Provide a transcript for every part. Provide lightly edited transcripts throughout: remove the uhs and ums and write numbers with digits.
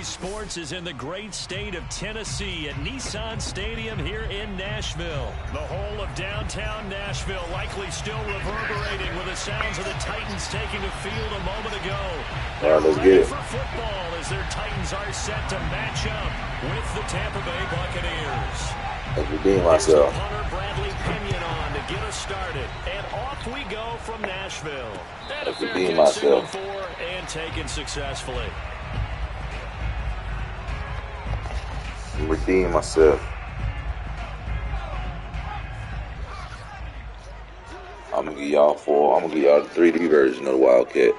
Today's sports is in the great state of Tennessee at Nissan Stadium here in Nashville. The whole of downtown Nashville likely still reverberating with the sounds of the Titans taking the field a moment ago. They're ready for football as their Titans are set to match up with the Tampa Bay Buccaneers. Let's redeem myself. Punter Bradley Pinion on to get us started. And off we go from Nashville. And a fair catch signaled for and taken successfully. Redeem myself. I'm gonna give y'all the 3D version of the Wildcat.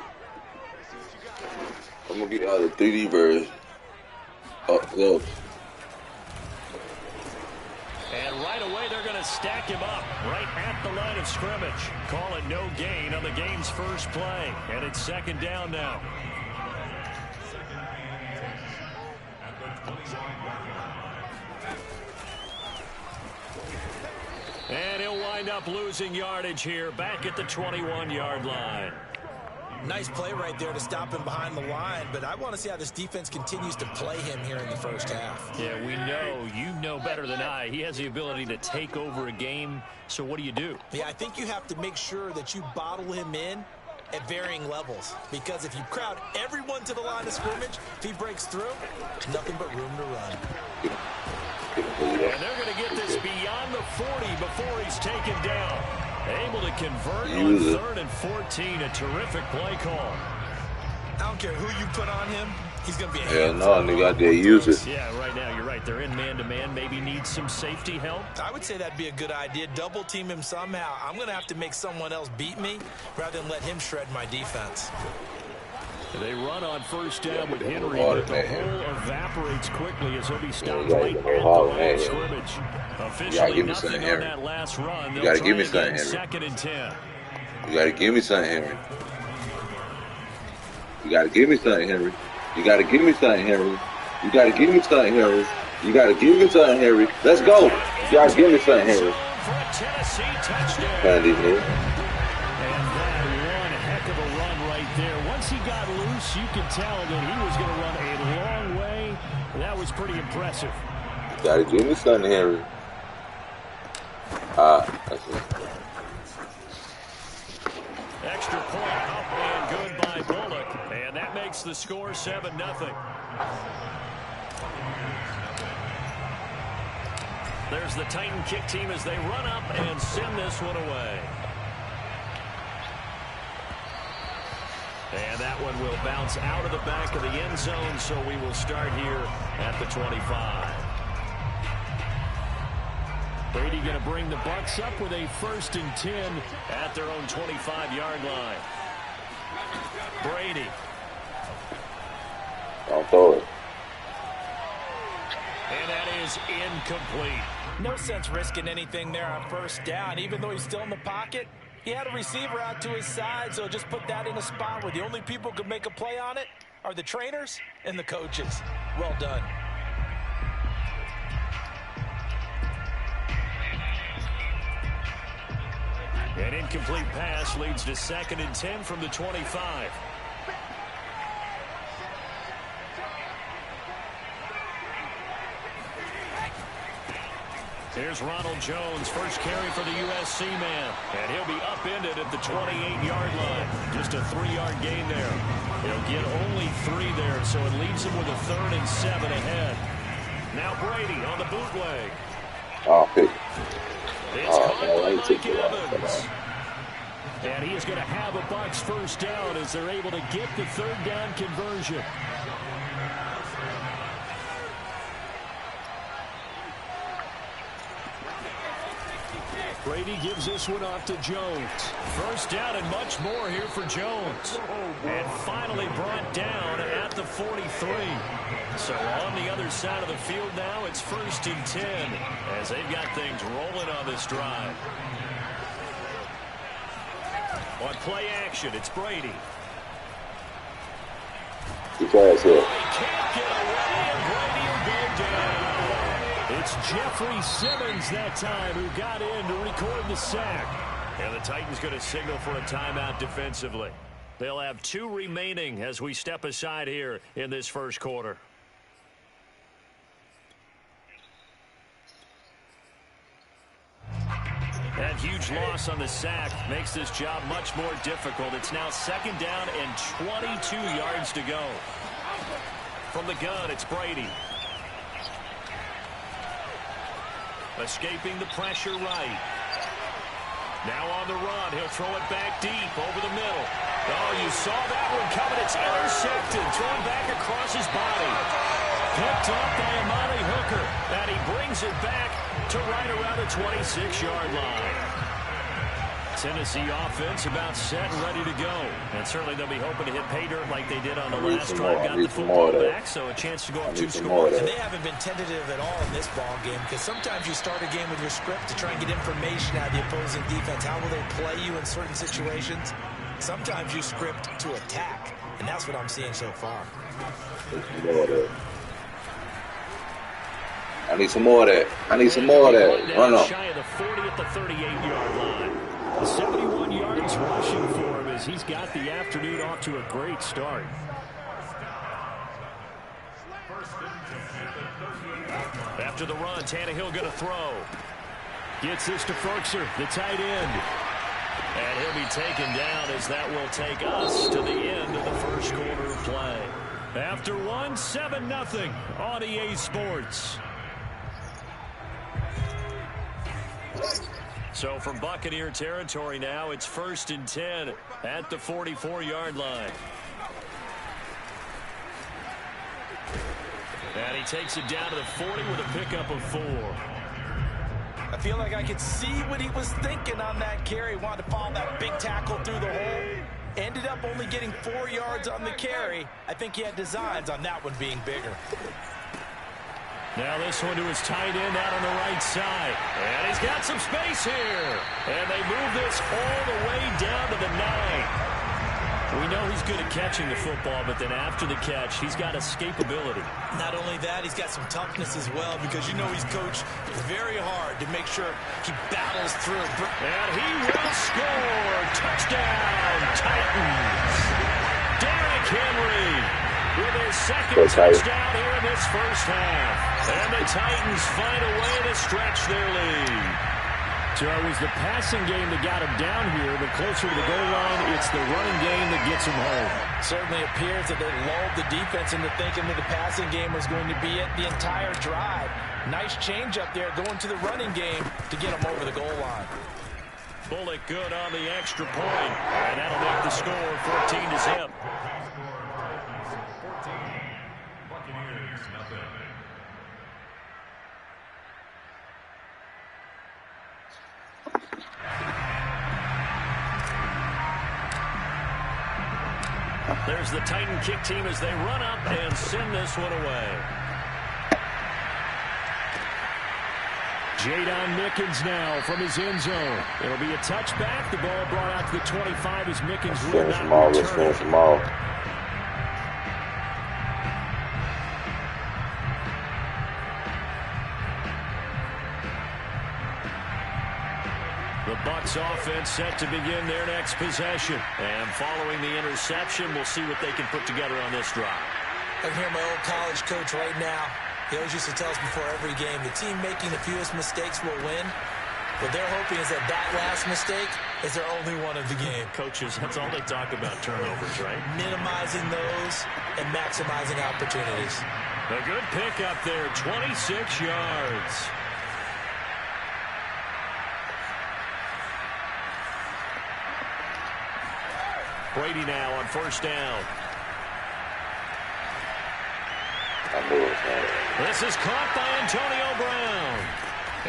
I'm gonna give y'all the 3D version up close. And right away they're going to stack him up right at the line of scrimmage. Call it no gain on the game's first play. And it's second down now. And he'll wind up losing yardage here back at the 21-yard line. Nice play right there to stop him behind the line, but I want to see how this defense continues to play him here in the first half. Yeah, we know, you know better than I. He has the ability to take over a game, so what do you do? Yeah, I think you have to make sure that you bottle him in at varying levels, because if you crowd everyone to the line of scrimmage, if he breaks through, nothing but room to run. And they're going to get this beyond the 40 before he's taken down. Able to convert on 3rd and 14. A terrific play call. I don't care who you put on him. He's going to be a hell no, nigga, I dare use it. Yeah, right now, you're right. They're in man-to-man. Maybe need some safety help. I would say that'd be a good idea. Double team him somehow. I'm going to have to make someone else beat me rather than let him shred my defense. They run on first down with Henry, but the hole evaporates quickly as he'll be stopped right at the line of scrimmage. Officially nothing on that last run. You got to give me something, Henry. Second and 10. You got to give me something, Henry. You got to give me something, Henry. You got to give me something, Henry. You got to give me something, Henry. You got to give me something, Henry. Let's go. You got to give me something, Henry. For a Tennessee touchdown. And that one heck of a run right there. Once he got loose, you could tell that he was going to run a long way. That was pretty impressive. You got to give me something, Henry. That's it. Extra point up and good by Bullock. And that makes the score 7-0. There's the Titan kick team as they run up and send this one away. And that one will bounce out of the back of the end zone, so we will start here at the 25. Brady going to bring the Bucs up with a 1st and 10 at their own 25-yard line. Brady. I'll throw it. And that is incomplete. No sense risking anything there on first down. Even though he's still in the pocket, he had a receiver out to his side, so just put that in a spot where the only people who can make a play on it are the trainers and the coaches. Well done. An incomplete pass leads to 2nd and 10 from the 25. Here's Ronald Jones, first carry for the USC man. And he'll be upended at the 28-yard line. Just a 3-yard gain there. He'll get only 3 there, so it leaves him with a 3rd and 7 ahead. Now Brady on the bootleg. Oh, pick. It's caught by Mike Evans. And he is going to have a Bucs first down as they're able to get the 3rd down conversion. Brady gives this one off to Jones. First down and much more here for Jones. And finally brought down at the 43. So on the other side of the field now, it's 1st and 10 as they've got things rolling on this drive. On play action, it's Brady. He can't get away, and Brady will go down. It's Jeffrey Simmons that time who got in to record the sack. And the Titans going to signal for a timeout defensively. They'll have 2 remaining as we step aside here in this first quarter. That huge loss on the sack makes this job much more difficult. It's now 2nd down and 22 yards to go. From the gun, it's Brady. Escaping the pressure right. Now on the run, he'll throw it back deep over the middle. Oh, you saw that one coming. It's intercepted. Thrown back across his body. Picked up by Amani Hooker. And he brings it back to right around the 26-yard line. Tennessee offense about set and ready to go. And certainly they'll be hoping to hit pay dirt like they did on the last drive. Got the football back, so a chance to go up 2 scores. And they haven't been tentative at all in this ball game, because sometimes you start a game with your script to try and get information out of the opposing defense. How will they play you in certain situations? Sometimes you script to attack, and that's what I'm seeing so far. I need some more of that. I need some more of that. Run up. Shy of the 40 at the 38-yard line. 71 yards rushing for him as he's got the afternoon off to a great start. After the run, Tannehill going to throw. Gets this to Ferkser, the tight end. And he'll be taken down as that will take us to the end of the first quarter of play. After one, 7-0 on EA Sports. So from Buccaneer territory now, it's 1st and 10 at the 44-yard line. And he takes it down to the 40 with a pickup of 4. I feel like I could see what he was thinking on that carry. Wanted to follow that big tackle through the hole. Ended up only getting 4 yards on the carry. I think he had designs on that one being bigger. Now this one to his tight end out on the right side. And he's got some space here. And they move this all the way down to the 9. We know he's good at catching the football, but then after the catch, he's got escapability. Not only that, he's got some toughness as well, because you know he's coached very hard to make sure he battles through. And he will score. Touchdown, Titans. Derrick Henry with his 2nd touchdown here in this first half. And the Titans find a way to stretch their lead. So it was the passing game that got him down here, but closer to the goal line, it's the running game that gets him home. Certainly appears that they lulled the defense into thinking that the passing game was going to be it the entire drive. Nice change up there going to the running game to get him over the goal line. Bullock good on the extra point, and that'll make the score 14-0. There's the Titan kick team as they run up and send this one away. Jadon Mickens now from his end zone. It'll be a touchback. The ball brought out to the 25 as Mickens will not return. The Bucs offense set to begin their next possession. And following the interception, we'll see what they can put together on this drive. I can hear my old college coach right now. He always used to tell us before every game, the team making the fewest mistakes will win. What they're hoping is that that last mistake is their only one of the game. Coaches, that's all they talk about, turnovers, right? Minimizing those and maximizing opportunities. A good pickup there, 26 yards. Brady now on 1st down. This is caught by Antonio Brown.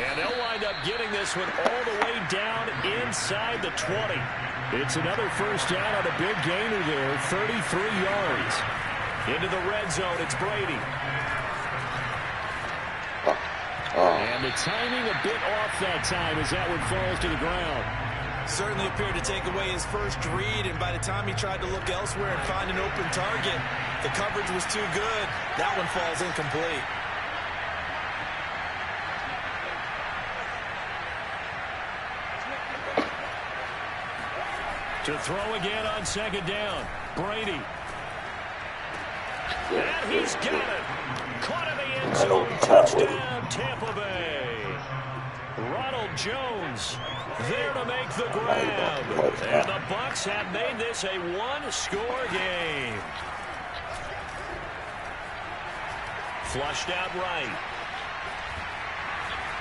And they'll wind up getting this one all the way down inside the 20. It's another 1st down on a big gainer there, 33 yards. Into the red zone, it's Brady. And the timing a bit off that time as that one falls to the ground. Certainly appeared to take away his first read, and by the time he tried to look elsewhere and find an open target, the coverage was too good. That one falls incomplete. To throw again on 2nd down, Brady. And he's got it. Caught in the end zone. Touchdown, Tampa Bay. Ronald Ronald Jones there to make the grab. And the Bucs have made this a one-score game. Flushed out right.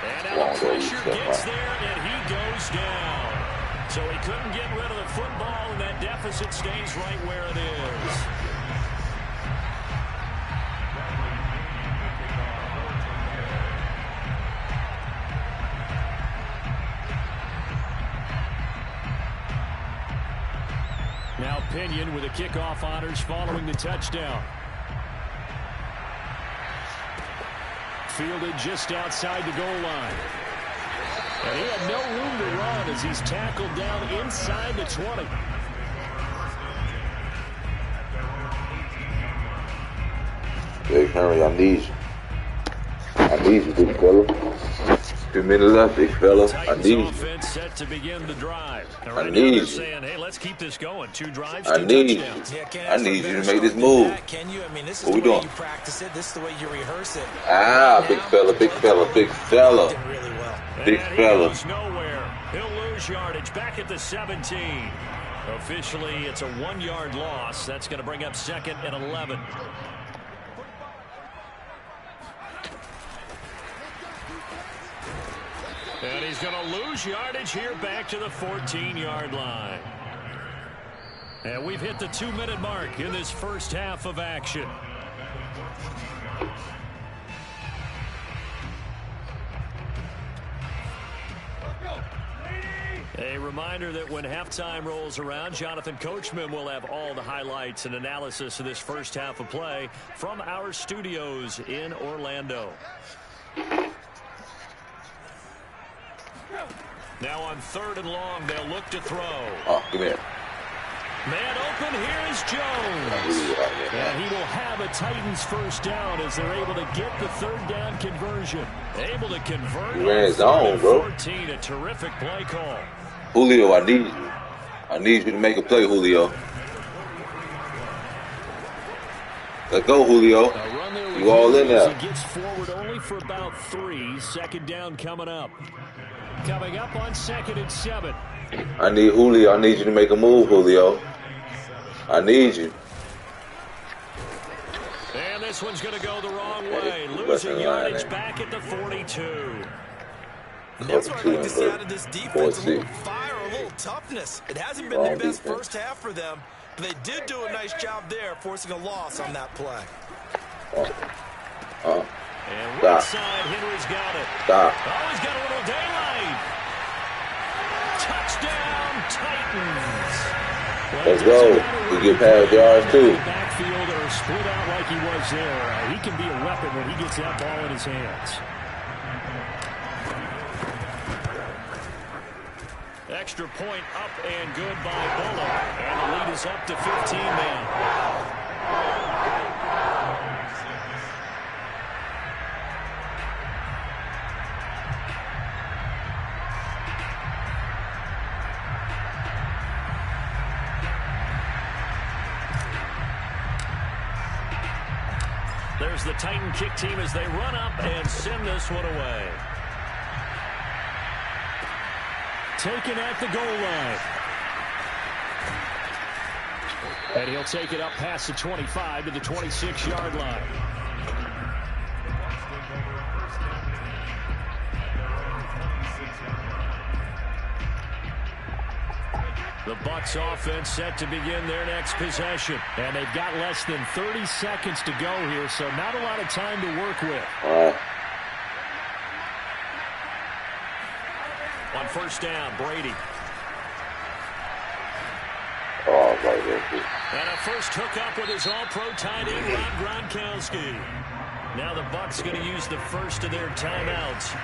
And now the pressure gets there, and he goes down. So he couldn't get rid of the football, and that deficit stays right where it is. Now Pinion with the kickoff honors following the touchdown. Fielded just outside the goal line. And he had no room to run as he's tackled down inside the 20. Big Henry, I need you. I need you, big fella. 2 minutes left, big fella. I need you. Offense set to begin the drive. I need you. Saying, hey, let's keep this going. 2 drives, I 2 need you. touchdowns. I need you to make this move. Can you? I mean, this is what the we way doing? you practice it. This is the way you rehearse it. Ah, big fella, big fella, big fella. Really well. Big and fella. He goes nowhere. He'll lose yardage back at the 17. Officially, it's a 1-yard loss. That's going to bring up 2nd and 11. And he's going to lose yardage here back to the 14-yard line. And we've hit the 2-minute mark in this first half of action. A reminder that when halftime rolls around, Jonathan Coachman will have all the highlights and analysis of this first half of play from our studios in Orlando. Now on 3rd and long, they'll look to throw. Oh, give me that. Man open, here is Jones. And he will have a Titans first down as they're able to get the 3rd down conversion. Able to convert. You ran his own, bro. 14, a terrific play call. Julio, I need you. I need you to make a play, Julio. Let's go, Julio. You all in there. He gets forward only for about 3. 2nd down coming up. Coming up on 2nd and 7. I need Julio. I need you to make a move, Julio. I need you. And this one's going to go the wrong way. Losing yardage back at the 42. And that's what I like to see out of this defense. A little fire, a little toughness. It hasn't been the best first half for them, but they did do a nice job there, forcing a loss on that play. And right side, Henry's got it. Oh, he's got a little daylight. Touchdown, Titans. Let's go. We get past yards, too. Backfield or split out like he was there. He can be a weapon when he gets that ball in his hands. Extra point up and good by Bullock. And the lead is up to 15 now. There's the Titan kick team as they run up and send this one away. Taken at the goal line. And he'll take it up past the 25 to the 26-yard line. The Bucs offense set to begin their next possession. And they've got less than 30 seconds to go here, so not a lot of time to work with. On 1st down, Brady. And a first hookup with his all-pro tight end, Rob Gronkowski. Now the Bucs going to use the first of their timeouts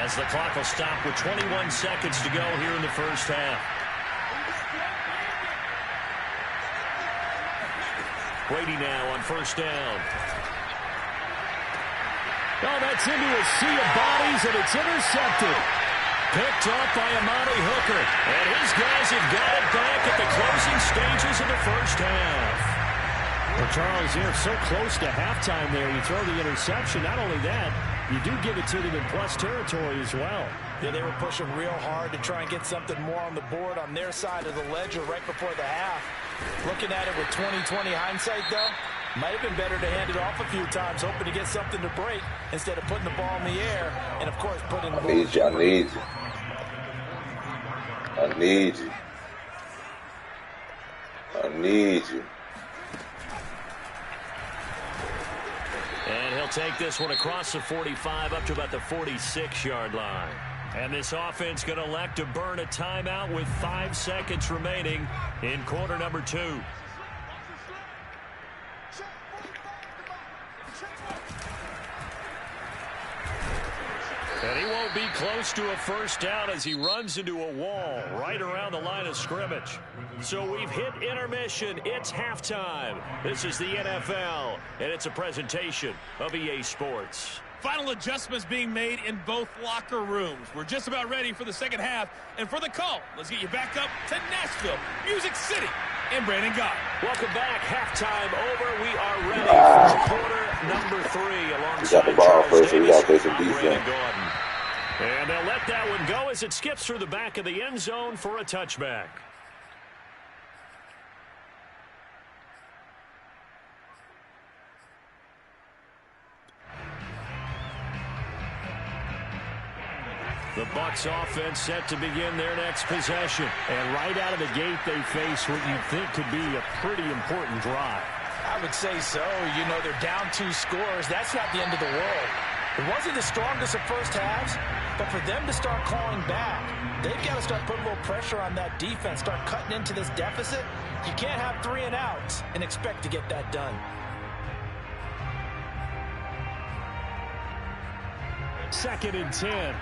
as the clock will stop with 21 seconds to go here in the first half. Brady now on 1st down. Oh, that's into a sea of bodies, and it's intercepted. Picked off by Amani Hooker. And his guys have got it back at the closing stages of the first half. Well, Charles, you're so close to halftime there. You throw the interception. Not only that, you do give it to them in plus territory as well. Yeah, they were pushing real hard to try and get something more on the board on their side of the ledger right before the half. Looking at it with 20/20 hindsight, though, might have been better to hand it off a few times, hoping to get something to break instead of putting the ball in the air and, of course, putting the ball. I need you. And he'll take this one across the 45 up to about the 46-yard line. And this offense going to elect to burn a timeout with 5 seconds remaining in quarter number 2. And he won't be close to a first down as he runs into a wall right around the line of scrimmage. So we've hit intermission. It's halftime. This is the NFL, and it's a presentation of EA Sports. Final adjustments being made in both locker rooms. We're just about ready for the second half. And for the call, let's get you back up to Nashville, Music City, and Brandon Gott. Welcome back. Halftime over. We are ready for quarter number 3 alongside got the ball Charles first, so we got to Davis play some and Brandon defense. Gordon. And they'll let that one go as it skips through the back of the end zone for a touchback. The Bucs offense set to begin their next possession. And right out of the gate, they face what you think could be a pretty important drive. I would say so. You know, they're down 2 scores. That's not the end of the world. It wasn't the strongest of first halves, but for them to start clawing back, they've got to start putting a little pressure on that defense, start cutting into this deficit. You can't have 3 and outs and expect to get that done. Second and 10.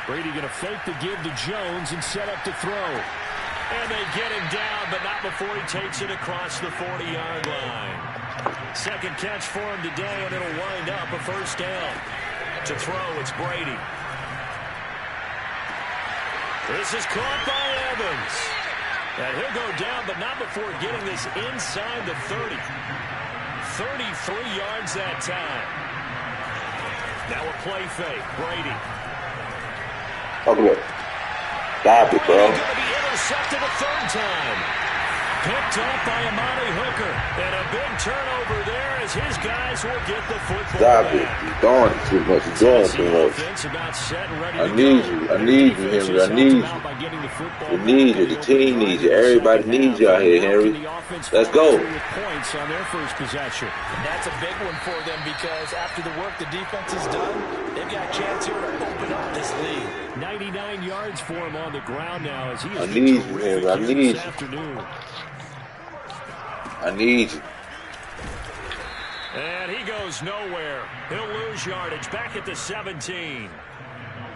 Brady going to fake the give to Jones and set up to throw. And they get him down, but not before he takes it across the 40-yard line. Second catch for him today, and it'll wind up a first down. To throw, it's Brady. This is caught by Evans. And he'll go down, but not before getting this inside the 30. 33 yards that time. Now a play fake. Brady. Okay. Stop it, bro. Going to be intercepted a third time. Picked up by Amani Hooker. And a big turnover there as his guys will get the football Stop back. it. He's doing too much. He's doing too much. About set and ready I to need go. you. I need you, Henry. I need you. We need you. The team needs you. Everybody needs you out here, Henry. Let's go. Points on their first possession. And that's a big one for them because after the work the defense has done, they've got a chance here to open up this lead. 99 yards for him on the ground now as he I is need you, Henry. I need this you. afternoon. I need you. And he goes nowhere. He'll lose yardage back at the 17.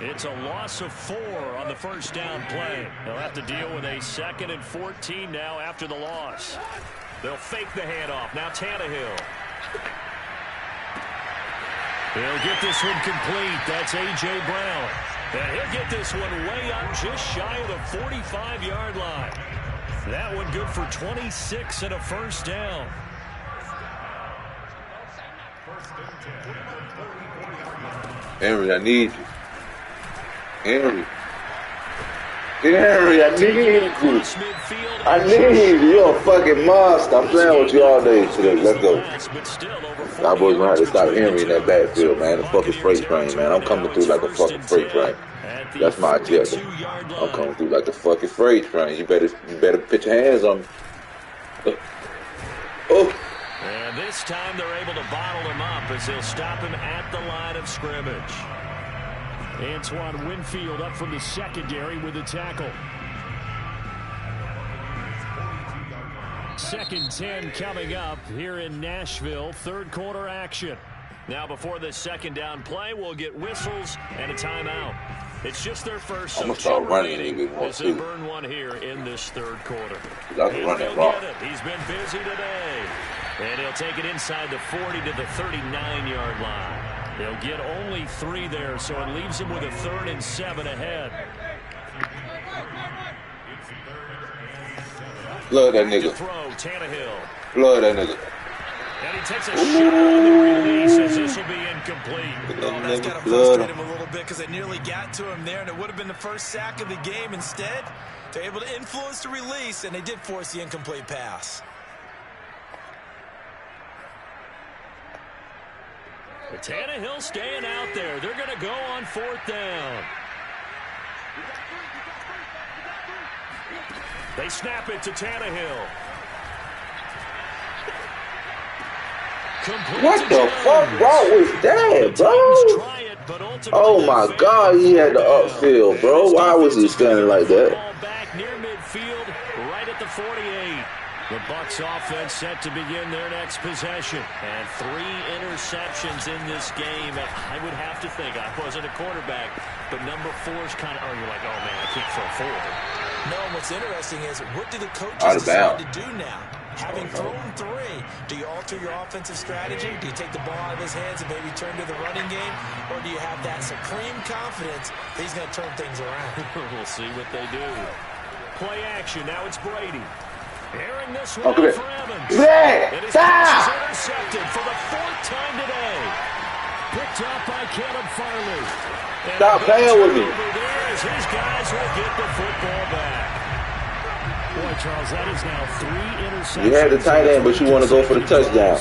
It's a loss of 4 on the first down play. They'll have to deal with a 2nd and 14 now after the loss. They'll fake the handoff. Now Tannehill. He'll get this one complete. That's A.J. Brown. And he'll get this one way up just shy of the 45-yard line. That one good for 26 and a first down. Henry, I need you. Henry. Henry, I need you. I need you. You're a fucking monster. I'm playing with you all day today. Let's go. Cowboys gonna have to stop Henry in that backfield, man. The fucking freight train, man. I'm coming through like a fucking freight train. That's my objective. I'm coming through like the fucking freight train. You better put your hands on me. Oh. And this time they're able to bottle him up as they'll stop him at the line of scrimmage. Antoine Winfield up from the secondary with a tackle. 2nd 10 coming up here in Nashville. Third quarter action. Now before this second down play, we'll get whistles and a timeout. It's just their first, I'm so gonna start 2 running remaining more as they too. burn one here in this third quarter. I can run that wrong. He's been busy today. And he'll take it inside the 40 to the 39-yard line. They'll get only 3 there, so it leaves him with a 3rd and 7 ahead. Flood that nigga. Flood that nigga. And he takes a shot on the release as this will be incomplete. Oh, that's got to frustrate him a little bit because they nearly got to him there, and it would have been the first sack of the game. Instead, they're able to influence the release, and they did force the incomplete pass. Tannehill staying out there. They're going to go on 4th down. They snap it to Tannehill. What the fuck route was that, bro? Oh my God, he had the upfield, bro. Why was he standing like that? Back near midfield, right at the 48. The Bucs offense set to begin their next possession. And 3 interceptions in this game. I would have to think, I wasn't a quarterback, but number 4's kind of, you're like, oh man, I can't throw 4. No, what's interesting is, what do the coaches decide to do now? Having thrown 3, do you alter your offensive strategy? Do you take the ball out of his hands and maybe turn to the running game? Or do you have that supreme confidence that he's going to turn things around? We'll see what they do. Play action. Now it's Brady. Airing this one for Evans. And his pass is intercepted for the 4th time today. Picked up by Caleb Farley. Stop playing with me. Over there as his guys will get the football back. Boy, Charles, that is now 3 interceptions. You had the tight end, but you want to go for the touchdown.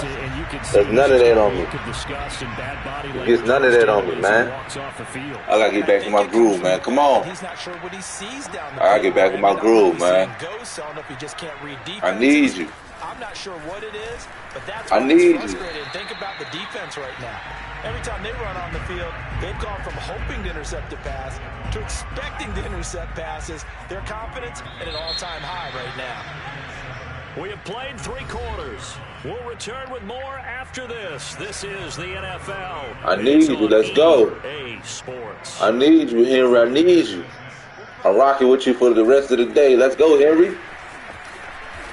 There's none of that on me. There's none of that on me, man. I got to get back in my groove, man. Come on. I got to get back in my groove, man. I need you. I'm not sure what it is, but that's I need you. Think about the defense right now. Every time they run on the field, they've gone from hoping to intercept a pass to expecting to intercept passes. Their confidence at an all-time high right now. We have played 3 quarters. We'll return with more after this. This is the NFL. I need you. Let's go. Sports. I need you, Henry. I need you. I'm rocking with you for the rest of the day. Let's go, Henry.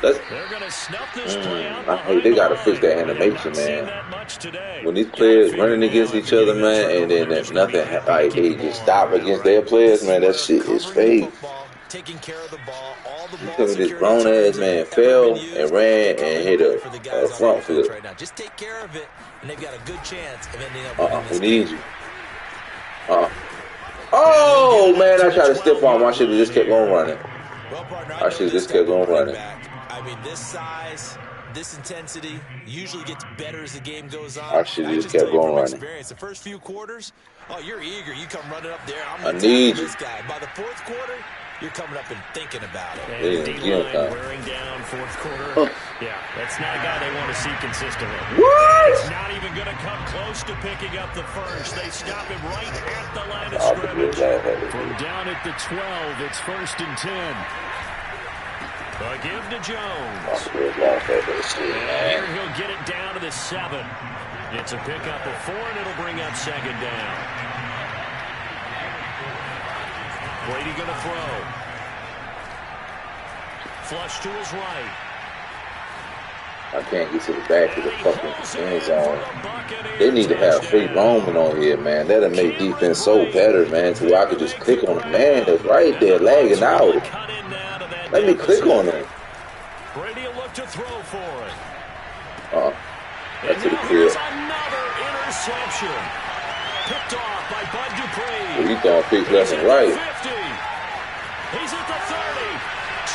They're going to snuff this play out. I hate they got to fix that animation, man. When these players running against each other, man, and then there's nothing, like they just stop against their players, man, that shit is fake. Taking care of the ball, all the You tell me this grown ass man fell and ran and hit a front flip. Right now. Just take care of it, and they've got a good chance of ending up winning this we need you. Oh man, I tried to step on. I should have just kept on running. I should have just kept on running. I mean, this size, this intensity usually gets better as the game goes on. I should have just kept on running. The first few quarters, you're eager. You come running up there. I need you. This guy. By the 4th quarter, you're coming up and thinking about it. And D-line wearing down 4th quarter. Yeah, that's not a guy they want to see consistently. What? It's not even going to come close to picking up the first. They stop him right at the line of scrimmage. From down at the 12, it's 1st and 10. A give to Jones. And here he'll get it down to the 7. It's a pickup of 4, and it'll bring up 2nd down. Brady going to throw. Flush to his right. I can't get to the back of the fucking end zone. They need to have free roaming on here, man. That'll make defense so better, man, to where I could just click on the man that's right there lagging out. Let me click on it. Brady will look to throw for it. That's to the crib. Another interception. Picked off by Bud Dupree. Well, he throwing picks left and right. 50. He's at the 30,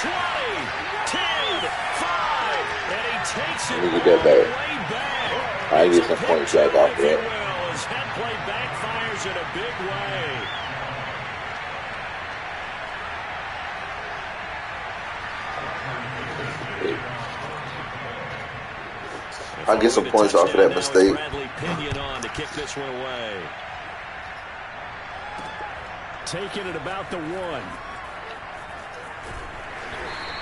20, 10, 5, and he takes it Let me get that back. way back. I get some points back off that. His head play backfires in a big way. I get some points off of that mistake. Bradley Pinion on to kick this one away. Taking it about the 1.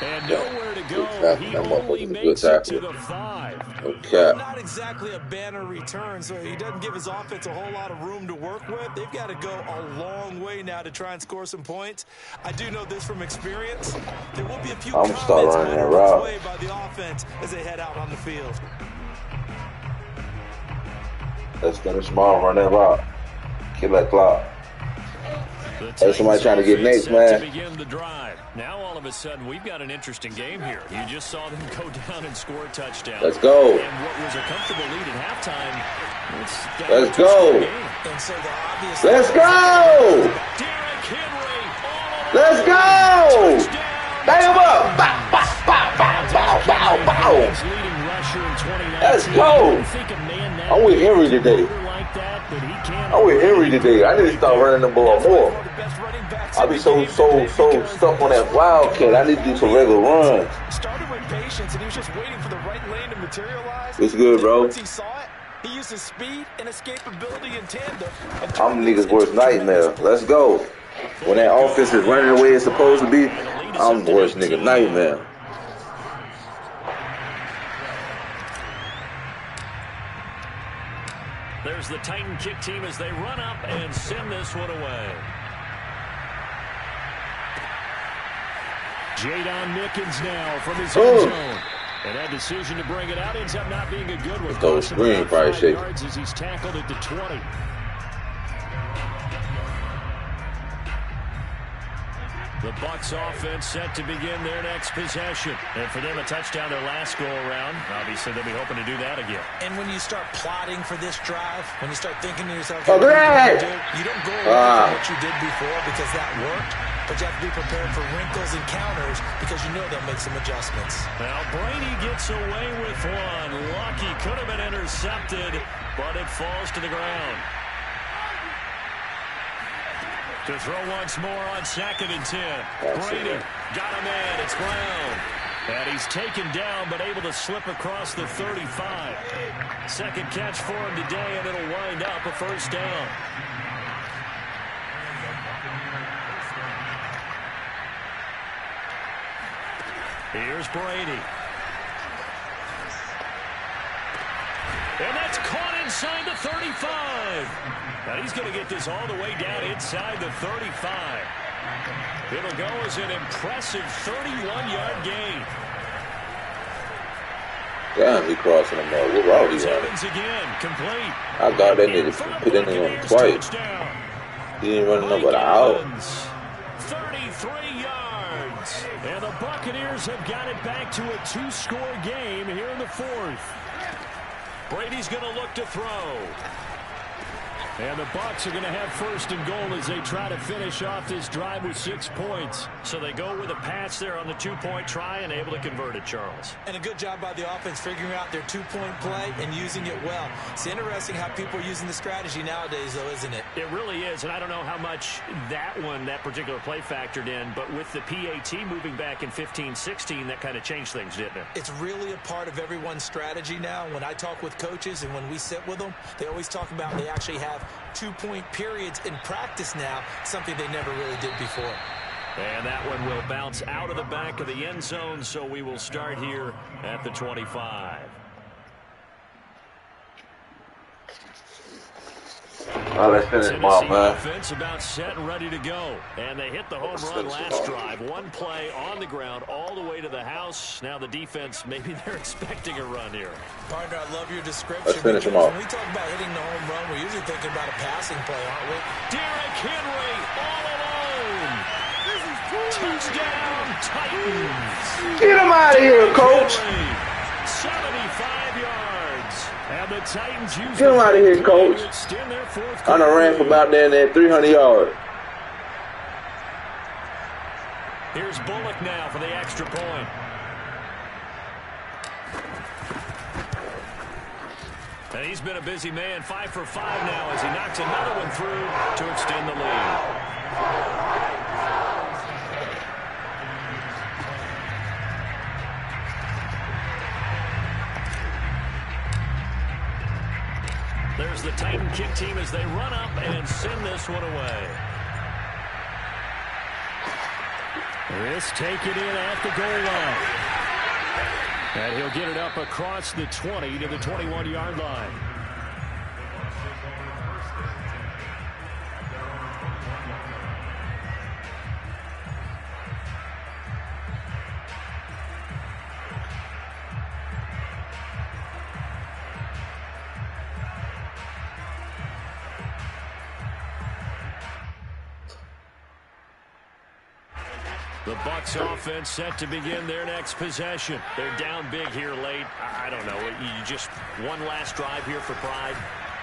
And nowhere to go. He only makes it to the 5. Okay. Not exactly a banner return, so he doesn't give his offense a whole lot of room to work with. They've got to go a long way now to try and score some points. I do know this from experience. There will be a few comments on the way by the offense as they head out on the field. Let's finish small, run that route. Kill that clock. There's somebody trying to get next, man. To begin the drive. Now all of a sudden we've got an interesting game here. You just saw them go down and score a touchdown. Let's go. And what was a comfortable lead at halftime. Let's go. Let's go. Let's go. Bang him up. Bow, bow, bow, bow, bow, bow. Let's go. I'm with Henry today. I'm with Henry today. I need to start running the ball more. I be so stuck on that wildcat. I need to do some regular runs. Started with patience, and he was just waiting for the right lane to materialize. It's good, bro. Once he saw it, he used his speed and escapability in tandem. I'm niggas' worst nightmare. Let's go. When that offense is running the way it's supposed to be, I'm the worst nigga nightmare. There's the Titan kick team as they run up and send this one away. Jadon Mickens now from his end zone. And that decision to bring it out ends up not being a good one. Those screen probably shaking. Yards as he's tackled at the 20. The Bucs offense set to begin their next possession. And for them, a touchdown their last go-around. Obviously, they'll be hoping to do that again. And when you start plotting for this drive, when you start thinking to yourself, you don't go away from what you did before because that worked, but you have to be prepared for wrinkles and counters because you know they'll make some adjustments. Now, Brady gets away with one. Lucky could have been intercepted, but it falls to the ground. To throw once more on 2nd and 10. Brady got him in. It's Brown. And he's taken down, but able to slip across the 35. Second catch for him today, and it'll wind up a first down. Here's Brady. And that's caught inside the 35. Now he's going to get this all the way down inside the 35. It'll go as an impressive 31-yard gain. Damn, he crossing him up. What route he running? Again, complete. I thought they needed to put in on him twice. He didn't run no but out. 33 yards. And the Buccaneers have got it back to a 2-score game here in the 4th. Brady's going to look to throw. And the Bucs are going to have 1st and goal as they try to finish off this drive with 6 points. So they go with a pass there on the 2-point try and able to convert it, Charles. And a good job by the offense figuring out their 2-point play and using it well. It's interesting how people are using the strategy nowadays, though, isn't it? It really is, and I don't know how much that particular play factored in, but with the PAT moving back in 15-16, that kind of changed things, didn't it? It's really a part of everyone's strategy now. When I talk with coaches and when we sit with them, they always talk about they actually have 2-point periods in practice now, something they never really did before. And that one will bounce out of the back of the end zone, so we will start here at the 25. Well, let's finish them off, man. Offense about set and ready to go. And they hit the home run last drive. One play on the ground all the way to the house. Now the defense, maybe they're expecting a run here. Partner, I love your description. Let's finish them off. When we talk about hitting the home run, we're usually thinking about a passing play, aren't we? Derrick Henry all alone. Touchdown, Titans. Get him out of here, coach. 75 yards. And the Titans use Get him out of here, coach. I done ran for about there 300 yards. Here's Bullock now for the extra point. And he's been a busy man, 5 for 5 now as he knocks another one through to extend the lead. There's the Titan kick team as they run up and send this one away. This take it in at the goal line. And he'll get it up across the 20 to the 21-yard line. The Bucs offense set to begin their next possession. They're down big here late. I don't know. You just one last drive here for pride.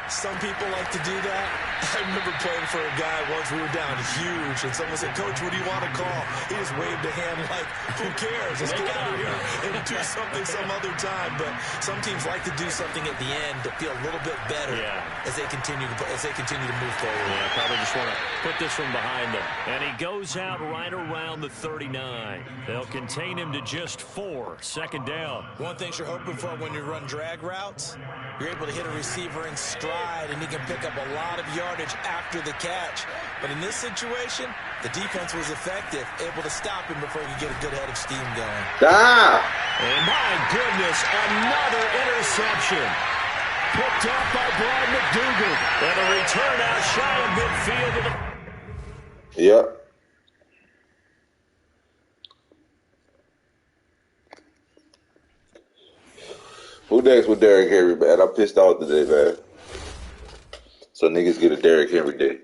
Some people like to do that. I remember playing for a guy once. We were down huge, and someone said, "Coach, what do you want to call?" He just waved a hand like, "Who cares? Let's get out of here and do something some other time." But some teams like to do something at the end to feel a little bit better as they continue to move forward. Yeah, probably just want to put this one behind them. And he goes out right around the 39. They'll contain him to just 4. Second down. One thing you're hoping for when you run drag routes, you're able to hit a receiver in stride, and he can pick up a lot of yardage after the catch. But in this situation, the defense was effective, able to stop him before he could get a good head of steam going. Stop! And my goodness, another interception. Picked up by Brian McDougal. And a return out shy of midfield. Yep. Who next with Derrick Henry, man? I'm pissed off today, man. So niggas get a Derrick Henry day.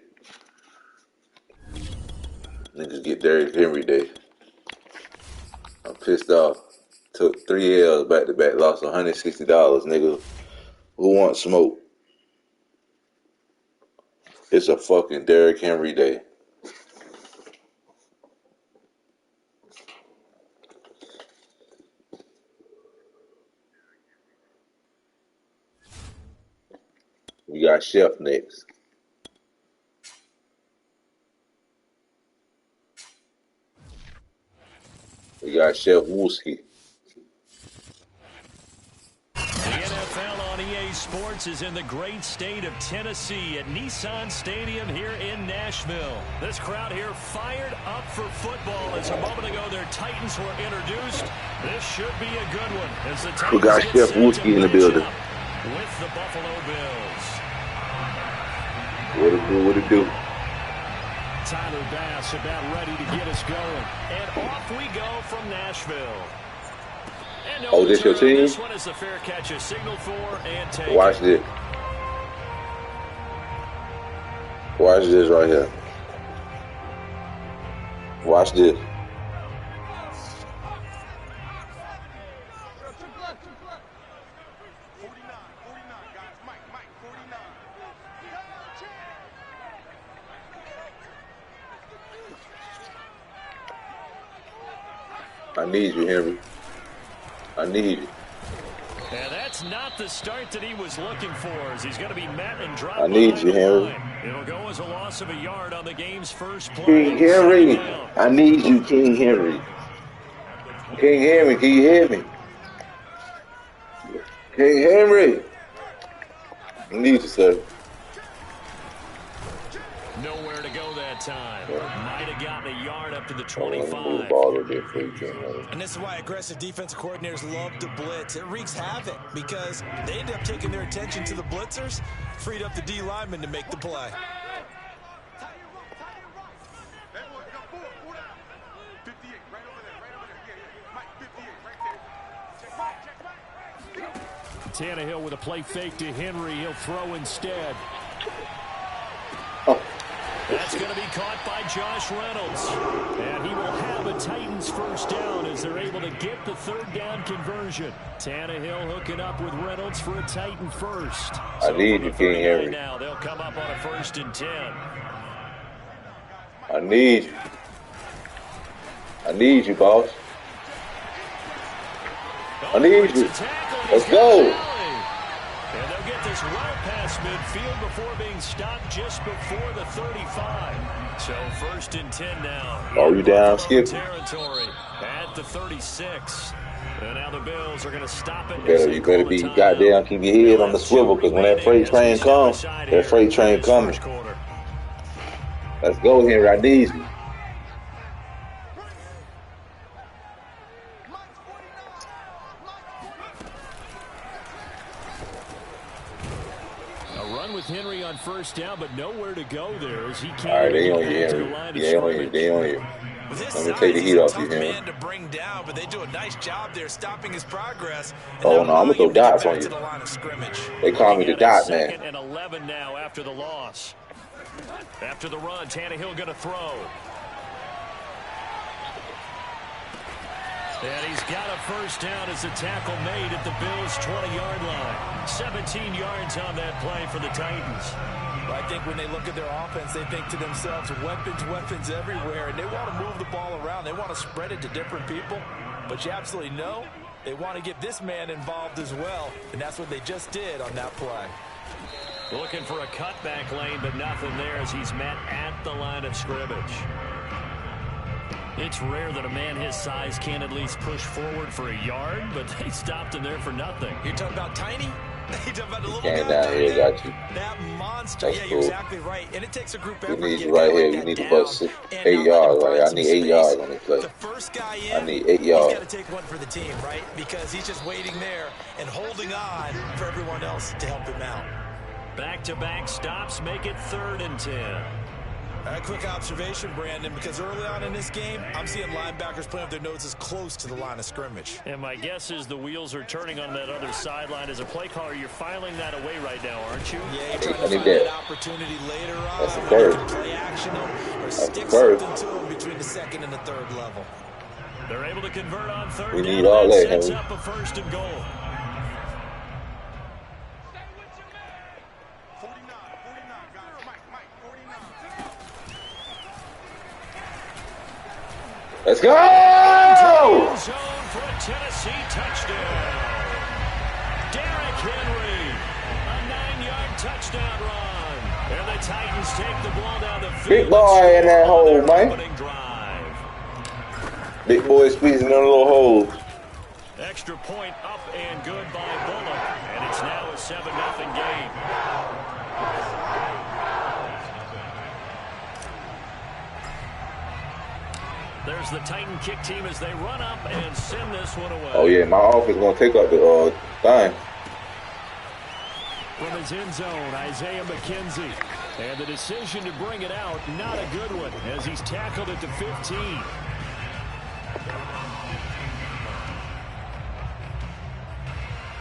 Niggas get Derrick Henry day. I'm pissed off. Took 3 L's back to back. Lost $160, nigga. Who wants smoke? It's a fucking Derrick Henry day. We got Chef next. We got Chef Wooski. The NFL on EA Sports is in the great state of Tennessee at Nissan Stadium here in Nashville. This crowd here fired up for football as a moment ago their Titans were introduced. This should be a good one as the Titans we got Chef Wooski in the building. With the Buffalo Bills. What it do, what it do? Tyler Bass about ready to get us going. And off we go from Nashville. And no this your team? This one is the fair catch is signaled for and taken. Watch this. Watch this right here. Watch this. I need you, Henry. I need you. And that's not the start that he was looking for, as he's going to be met and dropped. I need you, Henry. It'll go as a loss of a yard on the game's first play. King Henry. I need you, King Henry. King Henry, can you hear me? King Henry. I need you, sir. Nowhere to go that time. Might have gotten a yard up to the 25. And this is why aggressive defensive coordinators love to blitz. It wreaks havoc because they end up taking their attention to the blitzers, freed up the D lineman to make the play. Tannehill with a play fake to Henry. He'll throw instead. That's going to be caught by Josh Reynolds. And he will have a Titans first down as they're able to get the third down conversion. Tannehill hooking up with Reynolds for a Titan first. I need you, King Henry. Now they'll come up on a 1st and 10. I need you. I need you, boss. I need you. Let's go. And they'll get this well past midfield before being stopped just before the 35. So 1st and 10 now. Oh, you down, Skip? Territory at the 36. And now the Bills are going to stop it. You better be goddamn keep your head on the swivel, because when that freight train comes, that freight train coming. Let's go, Henry. I need you. With Henry on 1st down, but nowhere to go there as he can't. All right, they on you, Henry. They on you. They on you. Let me take the heat off you, Henry. To bring down, but they do a nice job there stopping his progress. Oh no, I'm gonna throw dots on you. They call me the dot man. 2nd and 11 now after the loss. After the run, Tannehill going to throw. And he's got a first down as the tackle made at the Bills' 20-yard line. 17 yards on that play for the Titans. I think when they look at their offense, they think to themselves, weapons everywhere, and they want to move the ball around. They want to spread it to different people. But you absolutely know they want to get this man involved as well, and that's what they just did on that play. Looking for a cutback lane, but nothing there as he's met at the line of scrimmage. It's rare that a man his size can at least push forward for a yard, but they stopped him there for nothing. You're talking about tiny? You're talking about the little Came guy down here, got you. That monster. That's yeah, cool. you're exactly right. And it takes a group effort. We need you right here. You need about 8 yards, right? I need 8 yards on this play. The first guy in, I need 8 yards. He's got to take one for the team, right? Because he's just waiting there and holding on for everyone else to help him out. Back-to-back stops make it 3rd and 10. A quick observation, Brandon, because early on in this game, I'm seeing linebackers playing with their noses close to the line of scrimmage. And my guess is the wheels are turning on that other sideline. As a play caller, you're filing that away right now, aren't you? Yeah, you're trying to find that opportunity later on. That's the third. Play action or That's stick the something to them between the 2nd and the 3rd level. They're able to convert on 3rd We down. need all that, Sets Henry. up a 1st and goal. Let's go! Zone for a Tennessee touchdown. Derrick Henry, a 9-yard touchdown run. And the Titans take the ball down the field. Big boy in that hole, man. Opening drive. Big boy squeezing in a little hole. Extra point up and good by Bullock. And it's now a 7-0 game. There's the Titan kick team as they run up and send this one away. Oh, yeah, my offense going to take up the thing. From his end zone, Isaiah McKenzie. And the decision to bring it out, not a good one, as he's tackled at the 15.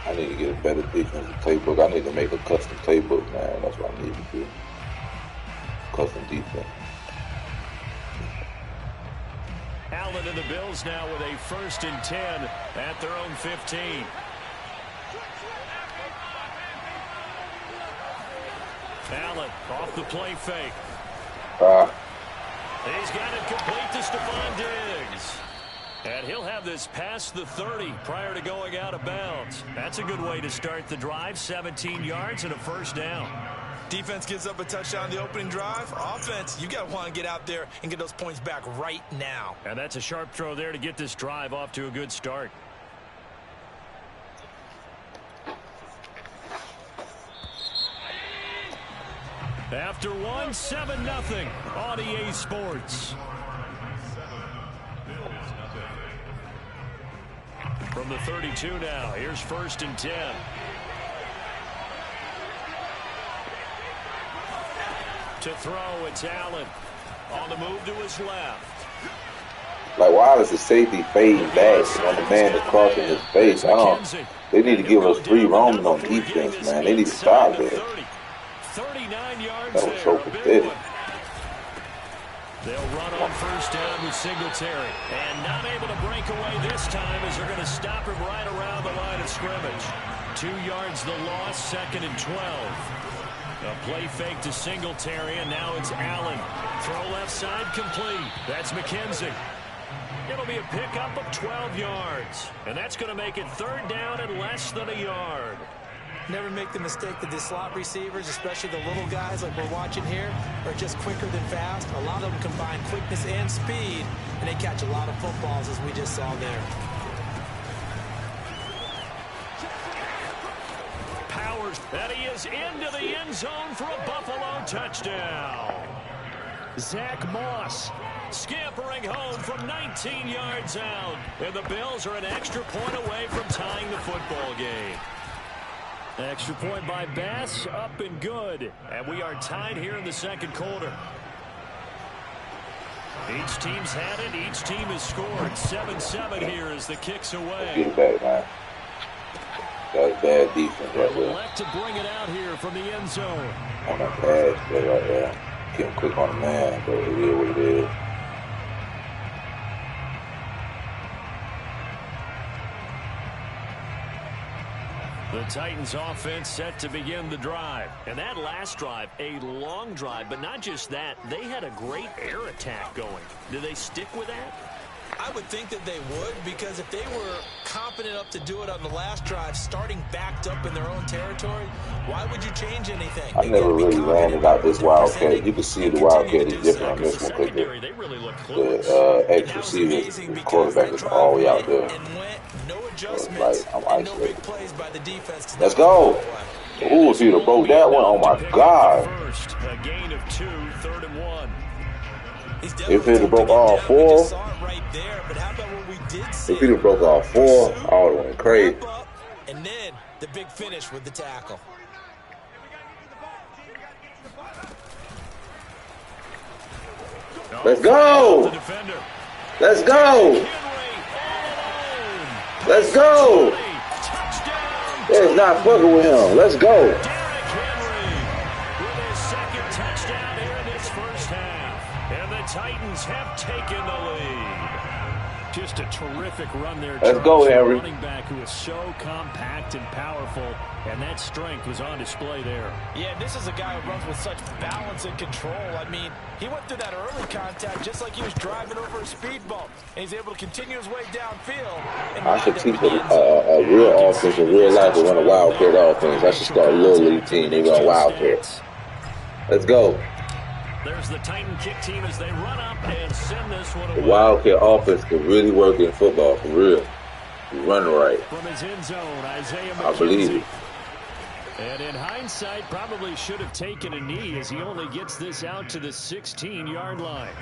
I need to get a better defensive playbook. I need to make a custom playbook, man. That's what I need to do. Custom defense. Allen and the Bills now with a 1st and 10 at their own 15. Allen off the play fake. He's got it complete to Stephon Diggs. And he'll have this past the 30 prior to going out of bounds. That's a good way to start the drive. 17 yards and a 1st down. Defense gives up a touchdown the opening drive. Offense, you got to want to get out there and get those points back right now. And that's a sharp throw there to get this drive off to a good start. After one, 7-0 on EA Sports. From the 32 now, here's 1st and 10. To throw, it's Allen. On the move to his left. Like, why does the safety fade back when the man is crossing his face? They need to give us 3 roaming on defense, man. They need to stop there. 39 yards That was so pathetic. They'll run on 1st down with Singletary. And not able to break away this time as they're going to stop him right around the line of scrimmage. 2 yards the loss, 2nd and 12. A play fake to Singletary, and now it's Allen. Throw left side complete. That's McKenzie. It'll be a pickup of 12 yards. And that's going to make it 3rd down and less than a yard. Never make the mistake that the slot receivers, especially the little guys like we're watching here, are just quicker than fast. A lot of them combine quickness and speed, and they catch a lot of footballs, as we just saw there. Powers, and he is into the end zone for a Buffalo touchdown. Zach Moss scampering home from 19 yards out. And the Bills are an extra point away from tying the football game. Extra point by Bass, up and good. And we are tied here in the 2nd quarter. Each team's had it. Each team has scored. 7-7 here as the kick's away. Get it back, man. That's bad defense right there. Elect to bring it out here from the end zone. On that pass play right there. Get him quick on the man, but it is what it is. The Titans offense set to begin the drive. And that last drive, a long drive, but not just that. They had a great air attack going. Do they stick with that? I would think that they would, because if they were confident enough to do it on the last drive, starting backed up in their own territory, why would you change anything? I never really ran about this Wildcat. You can see the Wildcat is different on this one because the X receiver, the quarterback is all the way out there. Like, I'm isolated. Let's go. Ooh, if he'd have broke that one, oh my God. A gain of 2, 3rd and 1. If he'd have broke all 4, if he'd have broke all 4, I would have went crazy. And then the big finish with the tackle. Let's go. Let's go. Let's go. It's not fucking with him. Let's go. Titans have taken the lead. Just a terrific run there. Let's go, Henry. Running back who is so compact and powerful, and that strength was on display there. Yeah, this is a guy who runs with such balance and control. I mean, he went through that early contact just like he was driving over a speed bump, and he's able to continue his way downfield. I should teach a real offense, a real life to run a Wildcat offense. I should start a little league team. They run Wildcats. Let's go. There's the Titan kick team as they run up and send this one away. The Wildcat offense can really work in football, for real. You run right. From his end zone, I believe it. And in hindsight, probably should have taken a knee as he only gets this out to the 16-yard line.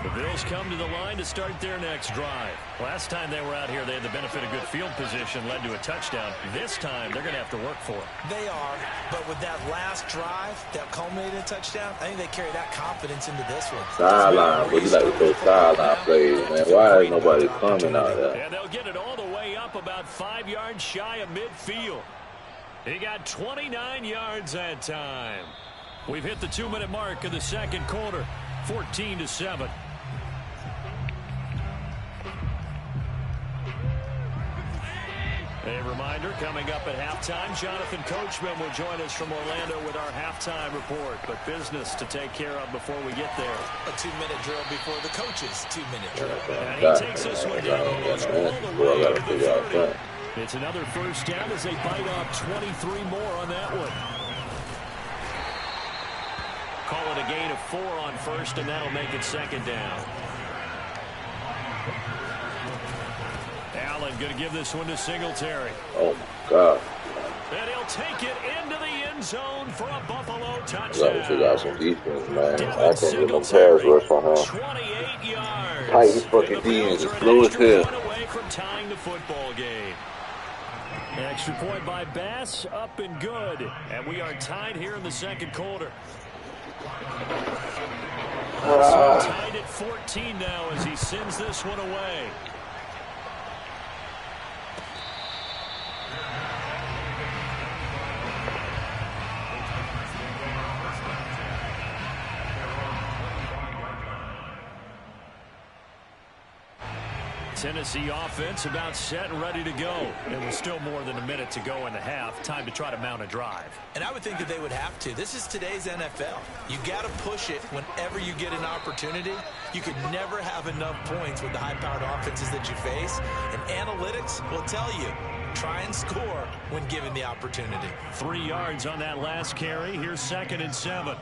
The Bills come to the line to start their next drive. Last time they were out here, they had the benefit of good field position, led to a touchdown. This time, they're going to have to work for it. They are, but with that last drive that culminated in a touchdown, I think they carry that confidence into this one. Sideline, but you like to throw sideline plays, man. Why is nobody coming out there? And they'll get it all the way up about 5 yards shy of midfield. He got 29 yards that time. We've hit the 2-minute mark of the second quarter, 14-7. A reminder, coming up at halftime, Jonathan Coachman will join us from Orlando with our halftime report. But business to take care of before we get there. A 2-minute drill before the coach's 2-minute drill. And he takes this one down almost all the way to the 30. It's another first down as they bite off 23 more on that one. Call it a gain of 4 on first, and that'll make it second down. Allen going to give this one to Singletary. Oh, my God. And he'll take it into the end zone for a Buffalo touchdown. You got to figure out some defense, man. I can't get no pass rush on him. 28 yards. Titans fucking defense is slow as hell. Away from tying the football game. Extra point by Bass, up and good. And we are tied here in the second quarter. Tied at 14 now as he sends this one away. Tennessee offense about set and ready to go. It was still more than a minute to go in the half. Time to try to mount a drive. And I would think that they would have to. This is today's NFL. You got to push it whenever you get an opportunity. You could never have enough points with the high-powered offenses that you face. And analytics will tell you, try and score when given the opportunity. 3 yards on that last carry. Here's 2nd and 7.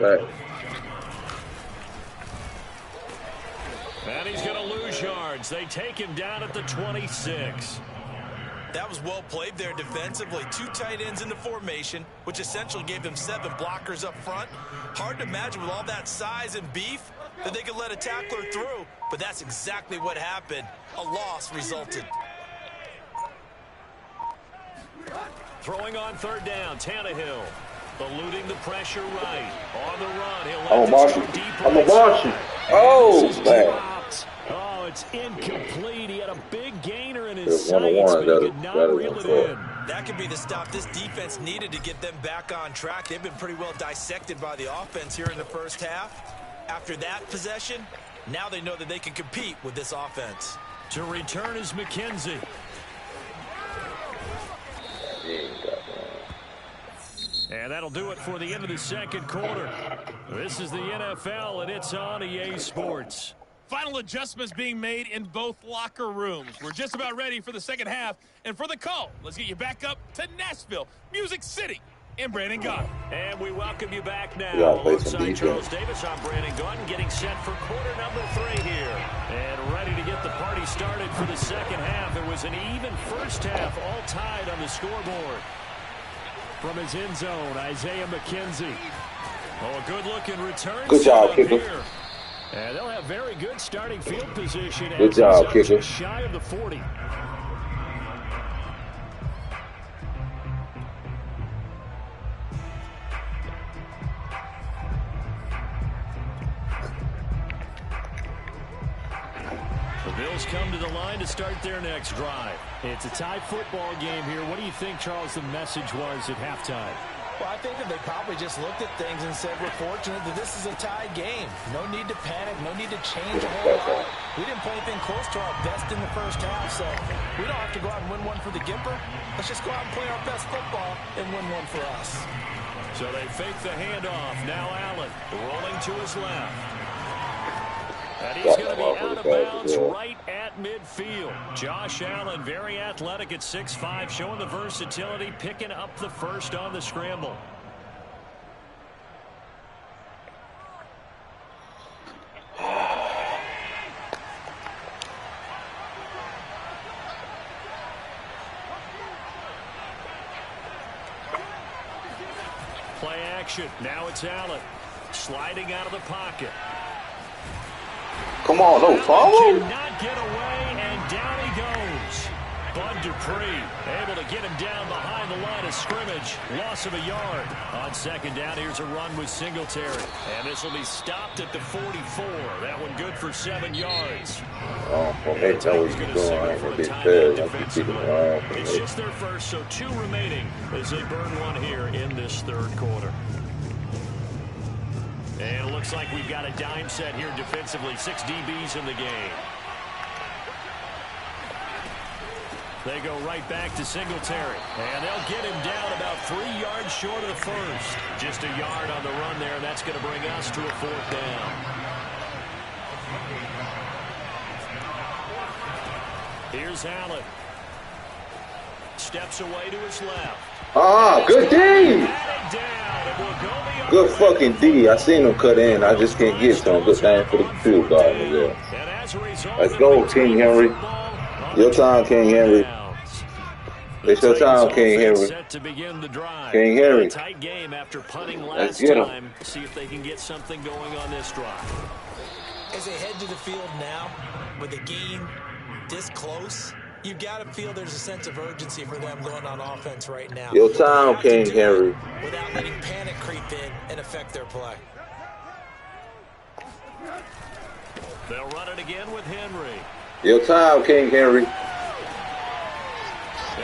Right. And he's going to lose yards. They take him down at the 26. That was well played there defensively. 2 tight ends in the formation, which essentially gave them 7 blockers up front. Hard to imagine with all that size and beef that they could let a tackler through, but that's exactly what happened. A loss resulted. Throwing on 3rd down, Tannehill. Eluding the pressure right. On the run, he'll I'm a Martian. I'm a Martian. Oh, man. Oh, it's incomplete. He had a big gainer in his sights, but he could not reel it in. That could be the stop this defense needed to get them back on track. They've been pretty well dissected by the offense here in the first half. After that possession, now they know that they can compete with this offense. To return is McKenzie. Yeah. And that'll do it for the end of the second quarter. This is the NFL, and it's on EA Sports. Final adjustments being made in both locker rooms. We're just about ready for the second half. And for the call, let's get you back up to Nashville, Music City, and Brandon Gunn. And we welcome you back now. Alongside Charles Davis, I'm Brandon Gunn, getting set for quarter number 3 here. And ready to get the party started for the second half. It was an even first half, all tied on the scoreboard. From his end zone, Isaiah McKenzie. Oh, a good-looking return. Good job, kicker. And they'll have very good starting field position. Good job, kicker. Just shy of the 40. The Bills come to the line to start their next drive. It's a tie football game here. What do you think, Charles, the message was at halftime? Well, I think that they probably just looked at things and said, we're fortunate that this is a tied game. No need to panic. No need to change a whole lot. We didn't play anything close to our best in the first half, so we don't have to go out and win one for the Gipper. Let's just go out and play our best football and win one for us. So they fake the handoff. Now Allen rolling to his left. And he's going to be out of bounds right at midfield. Josh Allen, very athletic at 6'5", showing the versatility, picking up the first on the scramble. Play action. Now it's Allen. Sliding out of the pocket. Come on, no follow. Cannot get away, and down he goes. Bud Dupree able to get him down behind the line of scrimmage. Loss of a yard. On second down, here's a run with Singletary. And this will be stopped at the 44. That one good for 7 yards. Oh, well, they know what he's doing. I ain't gonna be fair. It's just their first, so 2 remaining as they burn one here in this third quarter. And it looks like we've got a dime set here defensively. 6 DBs in the game. They go right back to Singletary. And they'll get him down about 3 yards short of the first. Just a yard on the run there, and that's going to bring us to a 4th down. Here's Allen. Steps away to his left. Ah, good D. Good fucking D. I seen him cut in. I just can't get to him. Good thing for the field guard in there. Let's go, King Henry. Your time, King Henry. It's your time, King Henry. King Henry. Let's get him. See if they can get something going on this drive. As they head to the field now, with the game this close, you've got to feel there's a sense of urgency for them going on offense right now. Your time, King Henry. Without letting panic creep in and affect their play. They'll run it again with Henry. Your time, King Henry. And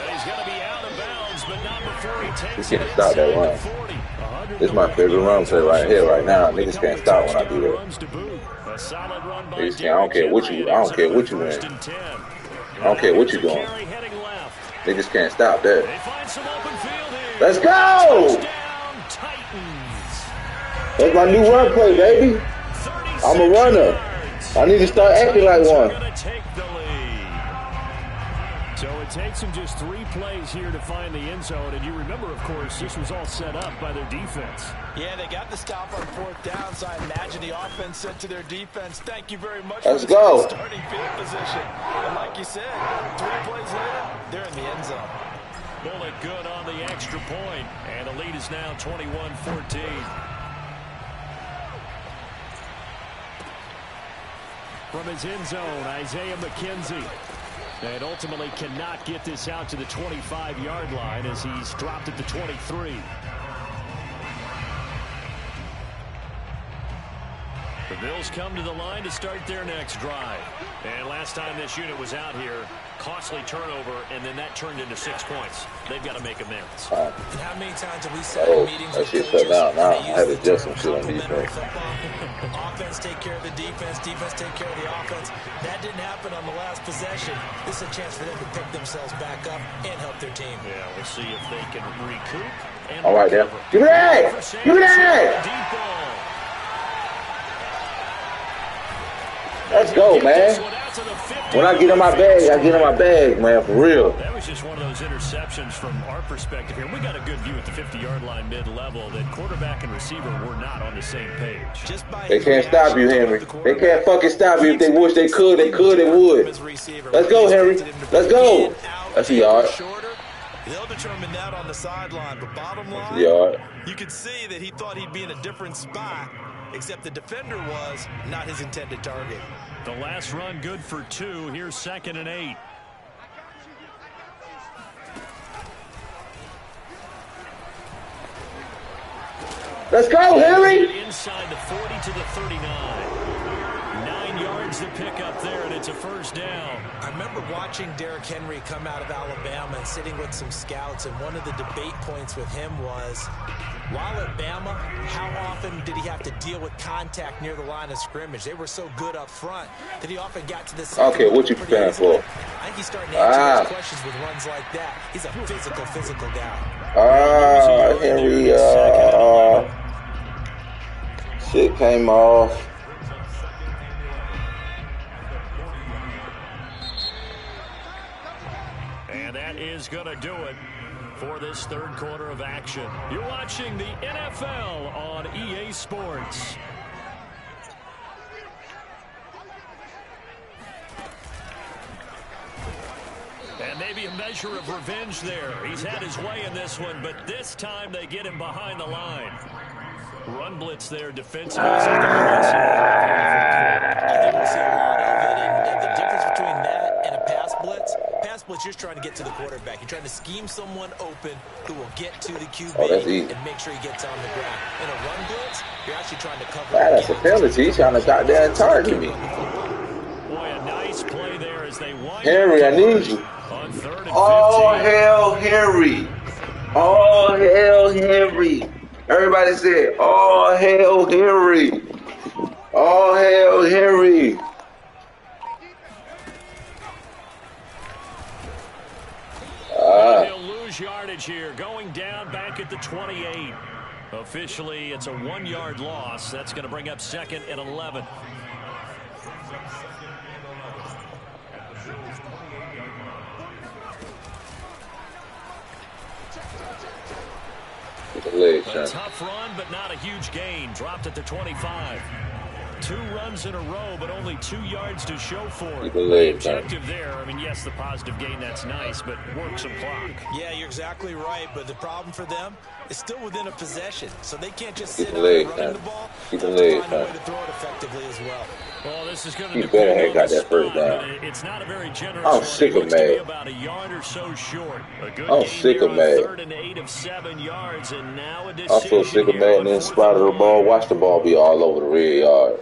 he's going to be out of bounds, but not before he takes You can't stop that run. This is my favorite run play right here, right now. Niggas can't stop when I do that. Niggas can't. I don't care what you. I don't care what you win. I don't care what you're doing. Niggas can't stop that. Let's go! That's my new run play, baby. I'm a runner. I need to start acting like one. So it takes them just 3 plays here to find the end zone. And you remember, of course, this was all set up by their defense. Yeah, they got the stop on 4th down, so I imagine the offense said to their defense, thank you very much Let's for go. Starting field position. And like you said, 3 plays later, they're in the end zone. Bullet good on the extra point, and the lead is now 21-14. From his end zone, Isaiah McKenzie. And ultimately cannot get this out to the 25-yard line as he's dropped at the 23. The Bills come to the line to start their next drive. And last time this unit was out here, costly turnover, and then that turned into 6 points. They've got to make amends. And how many times have we sat in meetings with coaches now I had to use adjust some shit on defense. Offense take care of the defense, defense take care of the offense. That didn't happen on the last possession. This is a chance for them to pick themselves back up and help their team. Yeah, we'll see if they can recoup. And all right, now. Give me that! Give me that! Deep ball. Let's go, man. When I get in my bag, I get in my bag, man, for real. That was just one of those interceptions from our perspective here. We got a good view at the 50-yard line mid-level that quarterback and receiver were not on the same page. They can't stop you, Henry. They can't fucking stop you. If they wish they could, they would. Let's go, Henry. Let's go. That's a yard. They'll determine that on the sideline, but bottom line, you could see that he thought he'd be in a different spot, except the defender was not his intended target. The last run good for 2. Here's 2nd and 8. Let's go, Henry. Inside the 40 to the 39. 9 yards to pick up there, and it's a first down. I remember watching Derrick Henry come out of Alabama and sitting with some scouts, and one of the debate points with him was, while at Bama, how often did he have to deal with contact near the line of scrimmage? They were so good up front that he often got to the second. Okay, what you preparing for? I think he's starting to answer those questions with runs like that. He's a physical guy. Henry, shit came off. And that is going to do it for this third quarter of action. You're watching the NFL on EA Sports. And maybe a measure of revenge there. He's had his way in this one, but this time they get him behind the line. Run blitz there defensively. I think we'll see a lot of it. And the difference between that and a pass blitz, you're just trying to get to the quarterback. You're trying to scheme someone open who will get to the QB and make sure he gets on the ground. In a run blitz, you're actually trying to cover. That's a penalty. He's trying to got there and target me. Boy, a nice play there as they wind Henry, I need you. On 3rd and 15. Oh, hell, Henry. Oh, hell, Henry. Everybody said, oh, hell, Henry. Oh, hell, Henry. He'll lose yardage here, going down back at the 28. Officially, it's a 1-yard loss. That's going to bring up 2nd and 11. A tough run, but not a huge gain. Dropped at the 25. 2 runs in a row, but only 2 yards to show for it. The objective there, I mean, yes, the positive gain, that's nice, but work some clock. Yeah, you're exactly right, but the problem for them is still within a possession, so they can't just sit there running the ball. They have to find a way to throw it effectively as well. Well, this is going to depend on got that first down. It's not a very generous. I'm sick of Madden. About a yard or so short. I'm sick of Madden. 3rd and 8 of 7 yards, and now a I'm so sick of Madden and spot of the ball. Watch the ball be all over the red yard.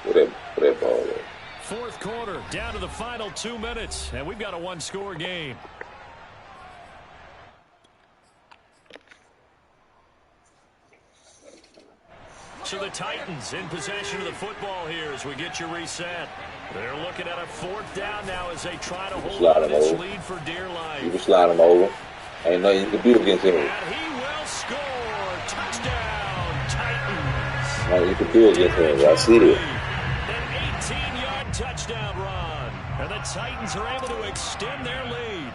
Where that ball at? 4th quarter, down to the final 2 minutes, and we've got a 1-score game. So the Titans in possession of the football here as we get you reset. They're looking at a 4th down now as they try to hold on this lead for dear life. You can slide him over. Ain't nothing you can do against him. And he will score. Touchdown, Titans. Nothing you can do against him. I see it. An 18-yard touchdown run. And the Titans are able to extend their lead.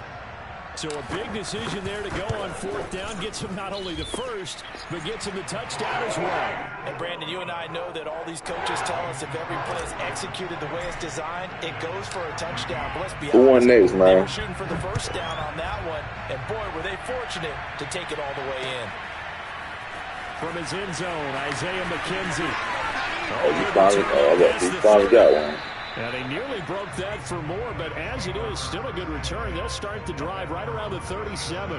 So a big decision there to go on 4th down. Gets him not only the first, but gets him the touchdown as well. And Brandon, you and I know that all these coaches tell us if every play is executed the way it's designed, it goes for a touchdown. But let's be honest. Who won next, man? They were shooting for the first down on that one. And boy, were they fortunate to take it all the way in. From his end zone, Isaiah McKenzie. He finally got one. And they nearly broke that for more, but as it is, still a good return. They'll start the drive right around the 37.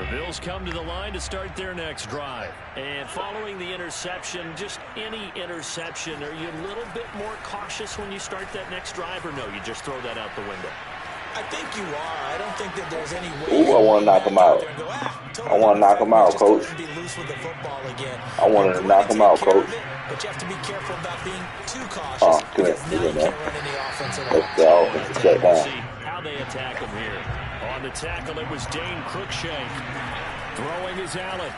Bills come to the line to start their next drive. And following the interception, just any interception, are you a little bit more cautious when you start that next drive, or no, you just throw that out the window? I think you are. I don't think that there's any way. Ooh, I want to knock him out. I want to knock him out, coach. I want to knock him out, coach. But you have to be careful about being too cautious. Because now you can't run any offense at all. That's the offensive check down. See how they attack him here. On the tackle, it was Dane Cruikshank. Throwing is Allen.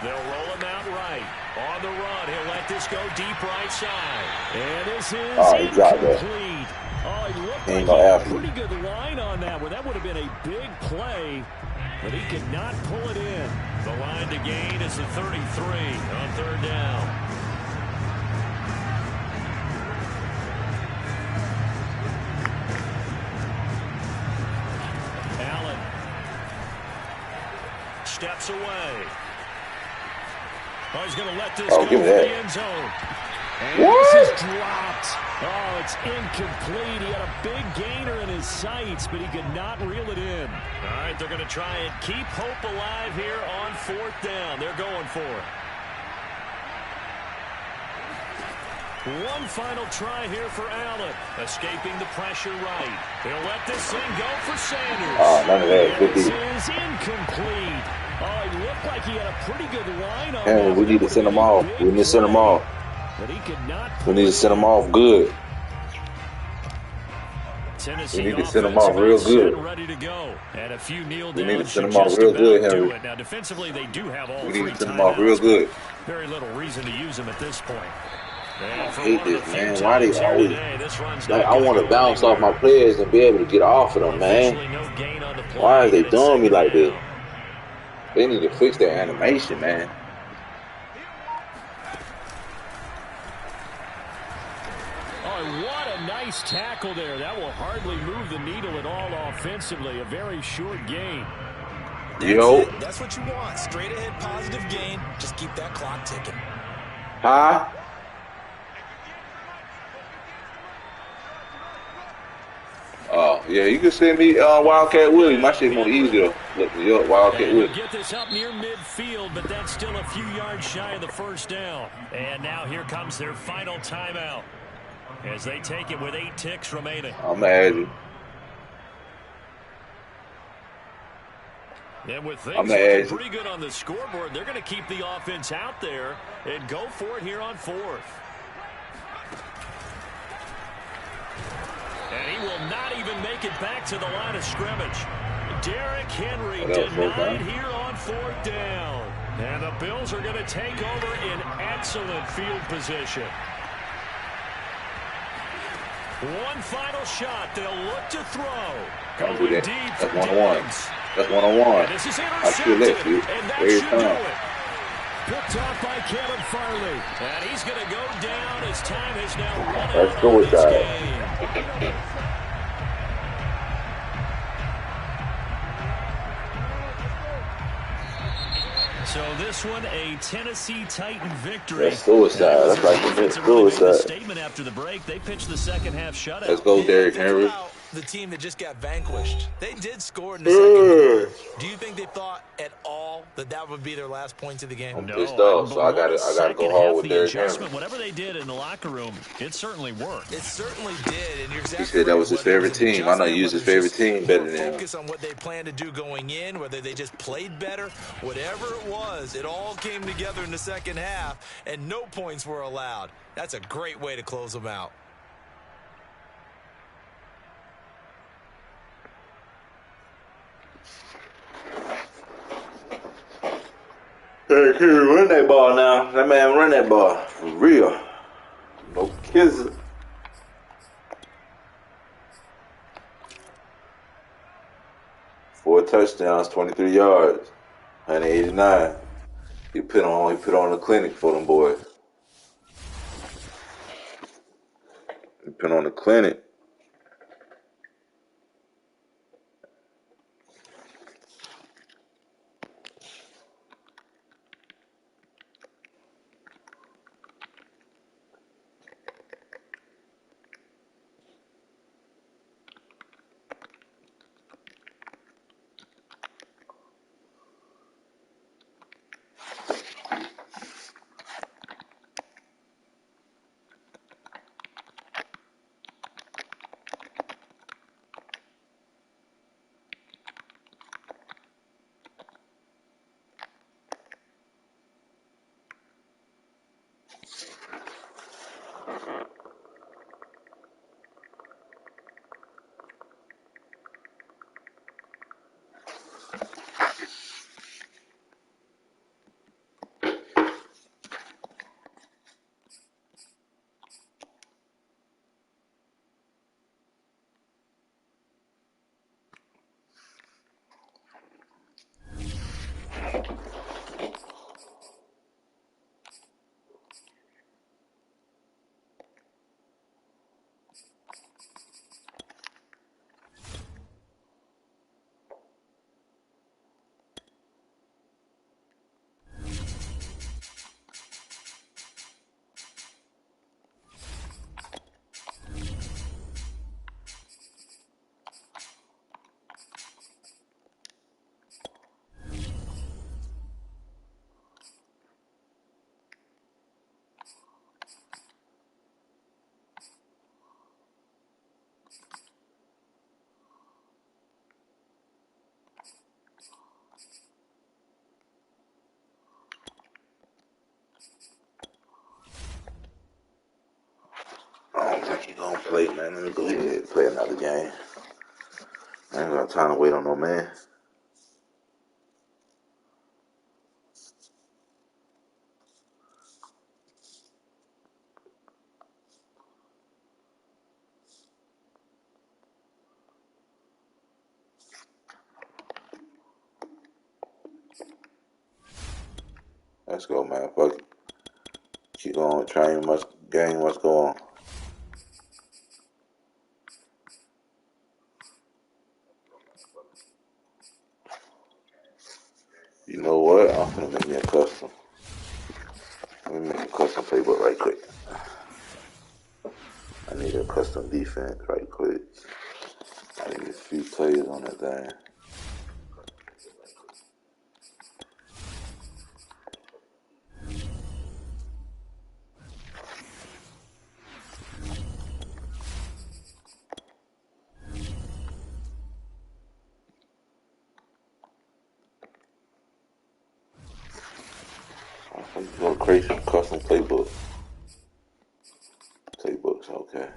They'll roll him out right. On the run, he'll let this go deep right side. And this is incomplete. Oh, he looked like he had a pretty good line on that one. That would have been a big play, but he could not pull it in. The line to gain is the 33 on third down. Allen steps away. Oh, he's going to let this go for the end zone. And this is dropped. Oh, it's incomplete. He had a big gainer in his sights, but he could not reel it in. All right, they're going to try and keep hope alive here on fourth down. They're going for it. One final try here for Allen. Escaping the pressure right. He'll let this thing go for Sanders. Oh, none of that. This is incomplete. Oh, he looked like he had a pretty good line on that. We need to send him off. We need to send him off. But he could not. We need to send him off good. We need to send him off real good. Ready to go. And a few kneel we need to send him off real good, Henry. Now defensively, they do have all. We need to send him off real good. Very little reason to use him at this point. I hate this, man. Why they always like? I want to bounce off my players and be able to get off of them, man. Why are they doing me like this? They need to fix their animation, man. Oh, what a nice tackle there. That will hardly move the needle at all offensively. A very short gain. That's what you want. Straight ahead positive gain. Just keep that clock ticking. Huh? Oh, yeah, you can send me Wildcat Willie. My shit more easier. Look me up, Wildcat Willie. Get this up near midfield, but that's still a few yards shy of the first down. And now here comes their final timeout as they take it with 8 ticks remaining. I'm mad. And with things looking pretty good on the scoreboard, they're going to keep the offense out there and go for it here on fourth. And he will not even make it back to the line of scrimmage. Derrick Henry denied here on fourth down. And the Bills are going to take over in excellent field position. One final shot. They'll look to throw. Don't do that. That's one-on-one. That's one-on-one. I still let you. Every time. Picked off by Kevin Farley. And he's going to go down as time has now run out. Let's go with that. So this one, a Tennessee Titan victory. That's suicide. That's like a suicide. Statement after the break. They pitched the second half shutout. Let's go, Derrick Henry. The team that just got vanquished. They did score in the second quarter. Do you think they thought at all that that would be their last points of the game? I'm pissed off, so I gotta go hard with Derrick Henry. Whatever they did in the locker room, it certainly worked. It certainly did, and you're exactly He said that was his favorite team. I know he used his favorite team better than him. Focus on what they planned to do going in, whether they just played better, whatever it was, it all came together in the second half, and no points were allowed. That's a great way to close them out. Derrick Henry, run that ball now. That man run that ball. For real. No kissing. Four touchdowns, 23 yards, 189. He put on the clinic for them boys. He put on the clinic. late, man. Let me go ahead and play another game. I ain't got time to wait on no man. Let's go, man. Fuck it. Keep going. Train must game must go on. You know what? I'm gonna make me a custom. Let me make a custom playbook right quick. I need a custom defense right quick. I need a few players on that thing. I'm gonna create some custom playbooks. Playbooks, okay.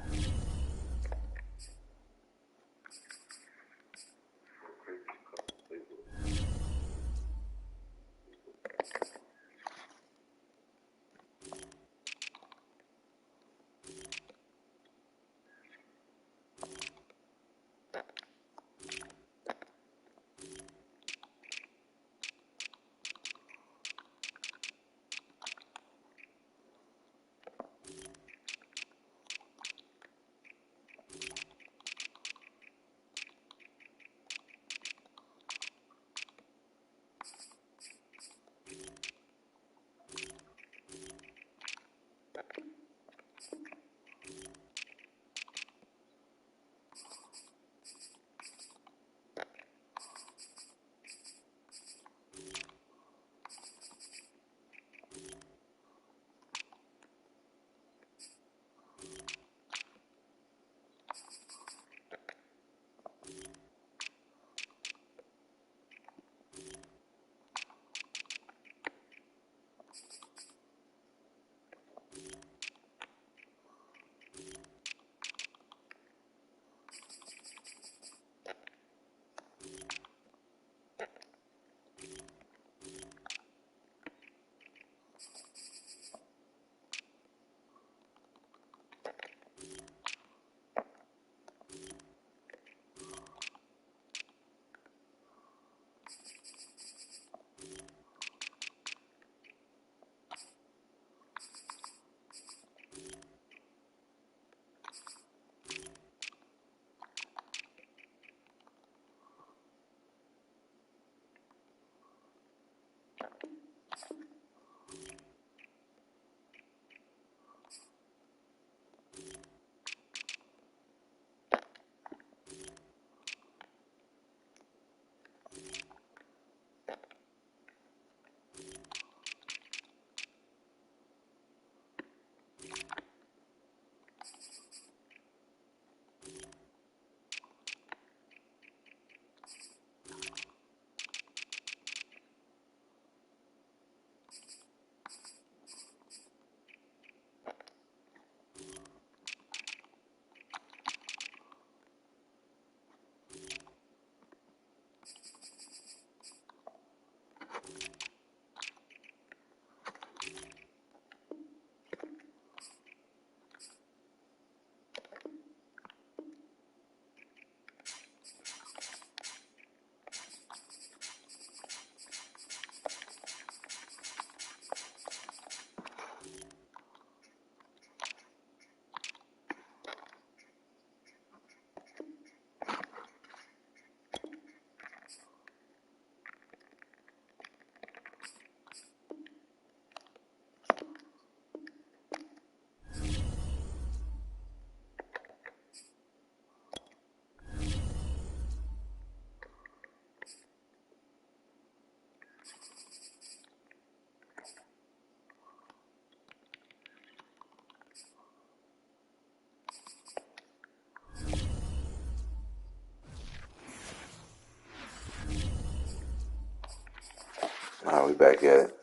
All right, we back at it.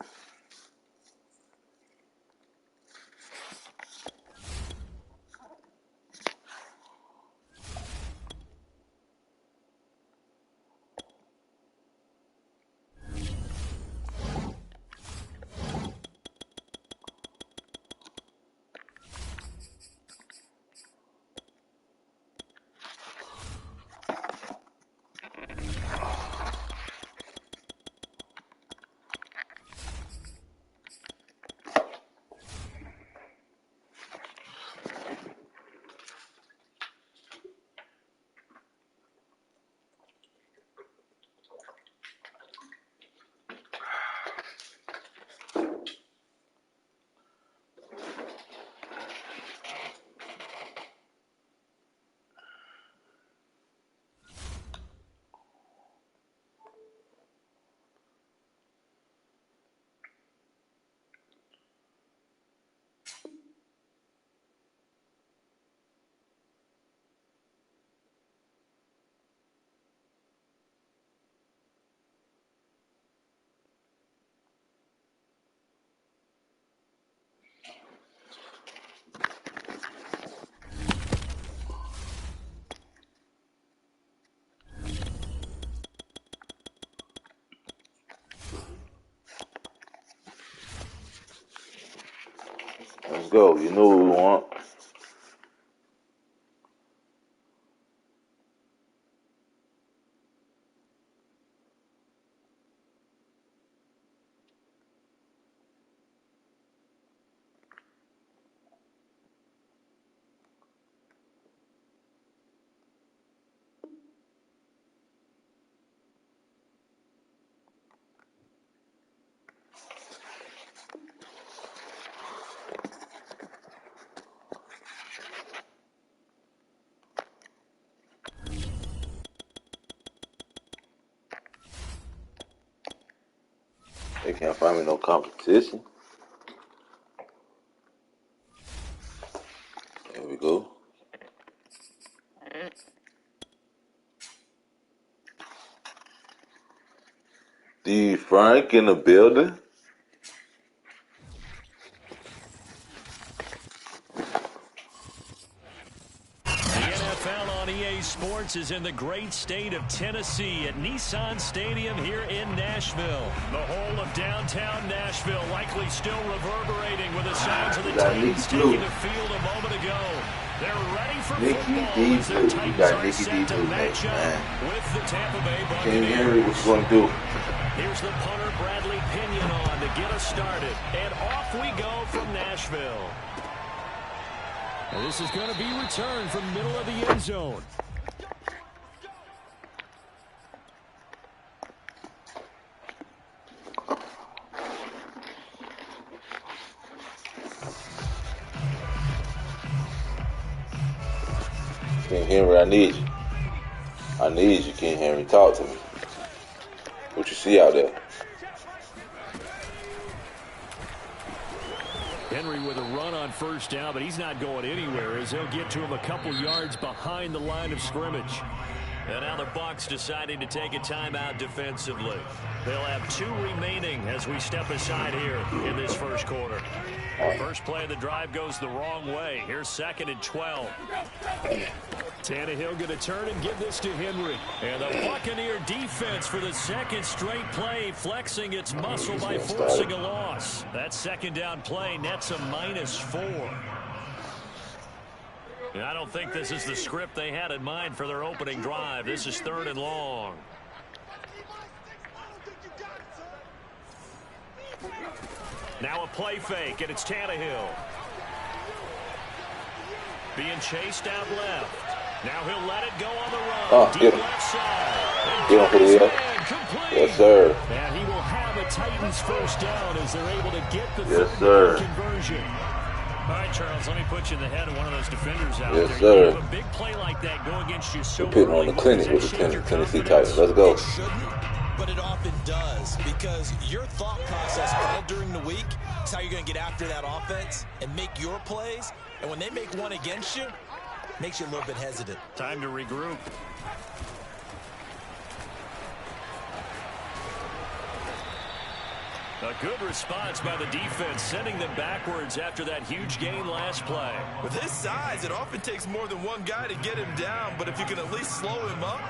go. You know what we want. They can't find me no competition. There we go. D. Frank in the building. Sports is in the great state of Tennessee at Nissan Stadium here in Nashville. The whole of downtown Nashville likely still reverberating with the sounds of the Titans taking the field a moment ago. They're ready for football as their Titans are set to match up with the Tampa Bay Buccaneers. Henry, what you going to do? Here's the punter Bradley Pinion on to get us started. And off we go from Nashville. And this is going to be returned from the middle of the end zone. King Henry, I need you. I need you, King Henry. Talk to me. What you see out there? Henry with a run on first down, but he's not going anywhere as he'll get to him a couple yards behind the line of scrimmage. And now the Bucs deciding to take a timeout defensively. They'll have 2 remaining as we step aside here in this first quarter. First play of the drive goes the wrong way. Here's 2nd and 12. Tannehill going to turn and give this to Henry. And the Buccaneer defense for the second straight play, flexing its muscle by forcing a loss. That second down play nets a -4. And I don't think this is the script they had in mind for their opening drive. This is 3rd and long. Now a play fake, and it's Tannehill. Being chased out left. Now he'll let it go on the run. Deep left side. Get him for the complete. Yes, sir. And he will have a Titans first down as they're able to get the conversion. All right, Charles, let me put you in the head of one of those defenders out there. Sir. You have a big play like that go against you so We're putting on the clinic with the Tennessee Titans. Let's go. It shouldn't, but it often does, because your thought process all during the week is how you're going to get after that offense and make your plays. And when they make one against you, it makes you a little bit hesitant. Time to regroup. A good response by the defense, sending them backwards after that huge gain last play. With his size, it often takes more than one guy to get him down, but if you can at least slow him up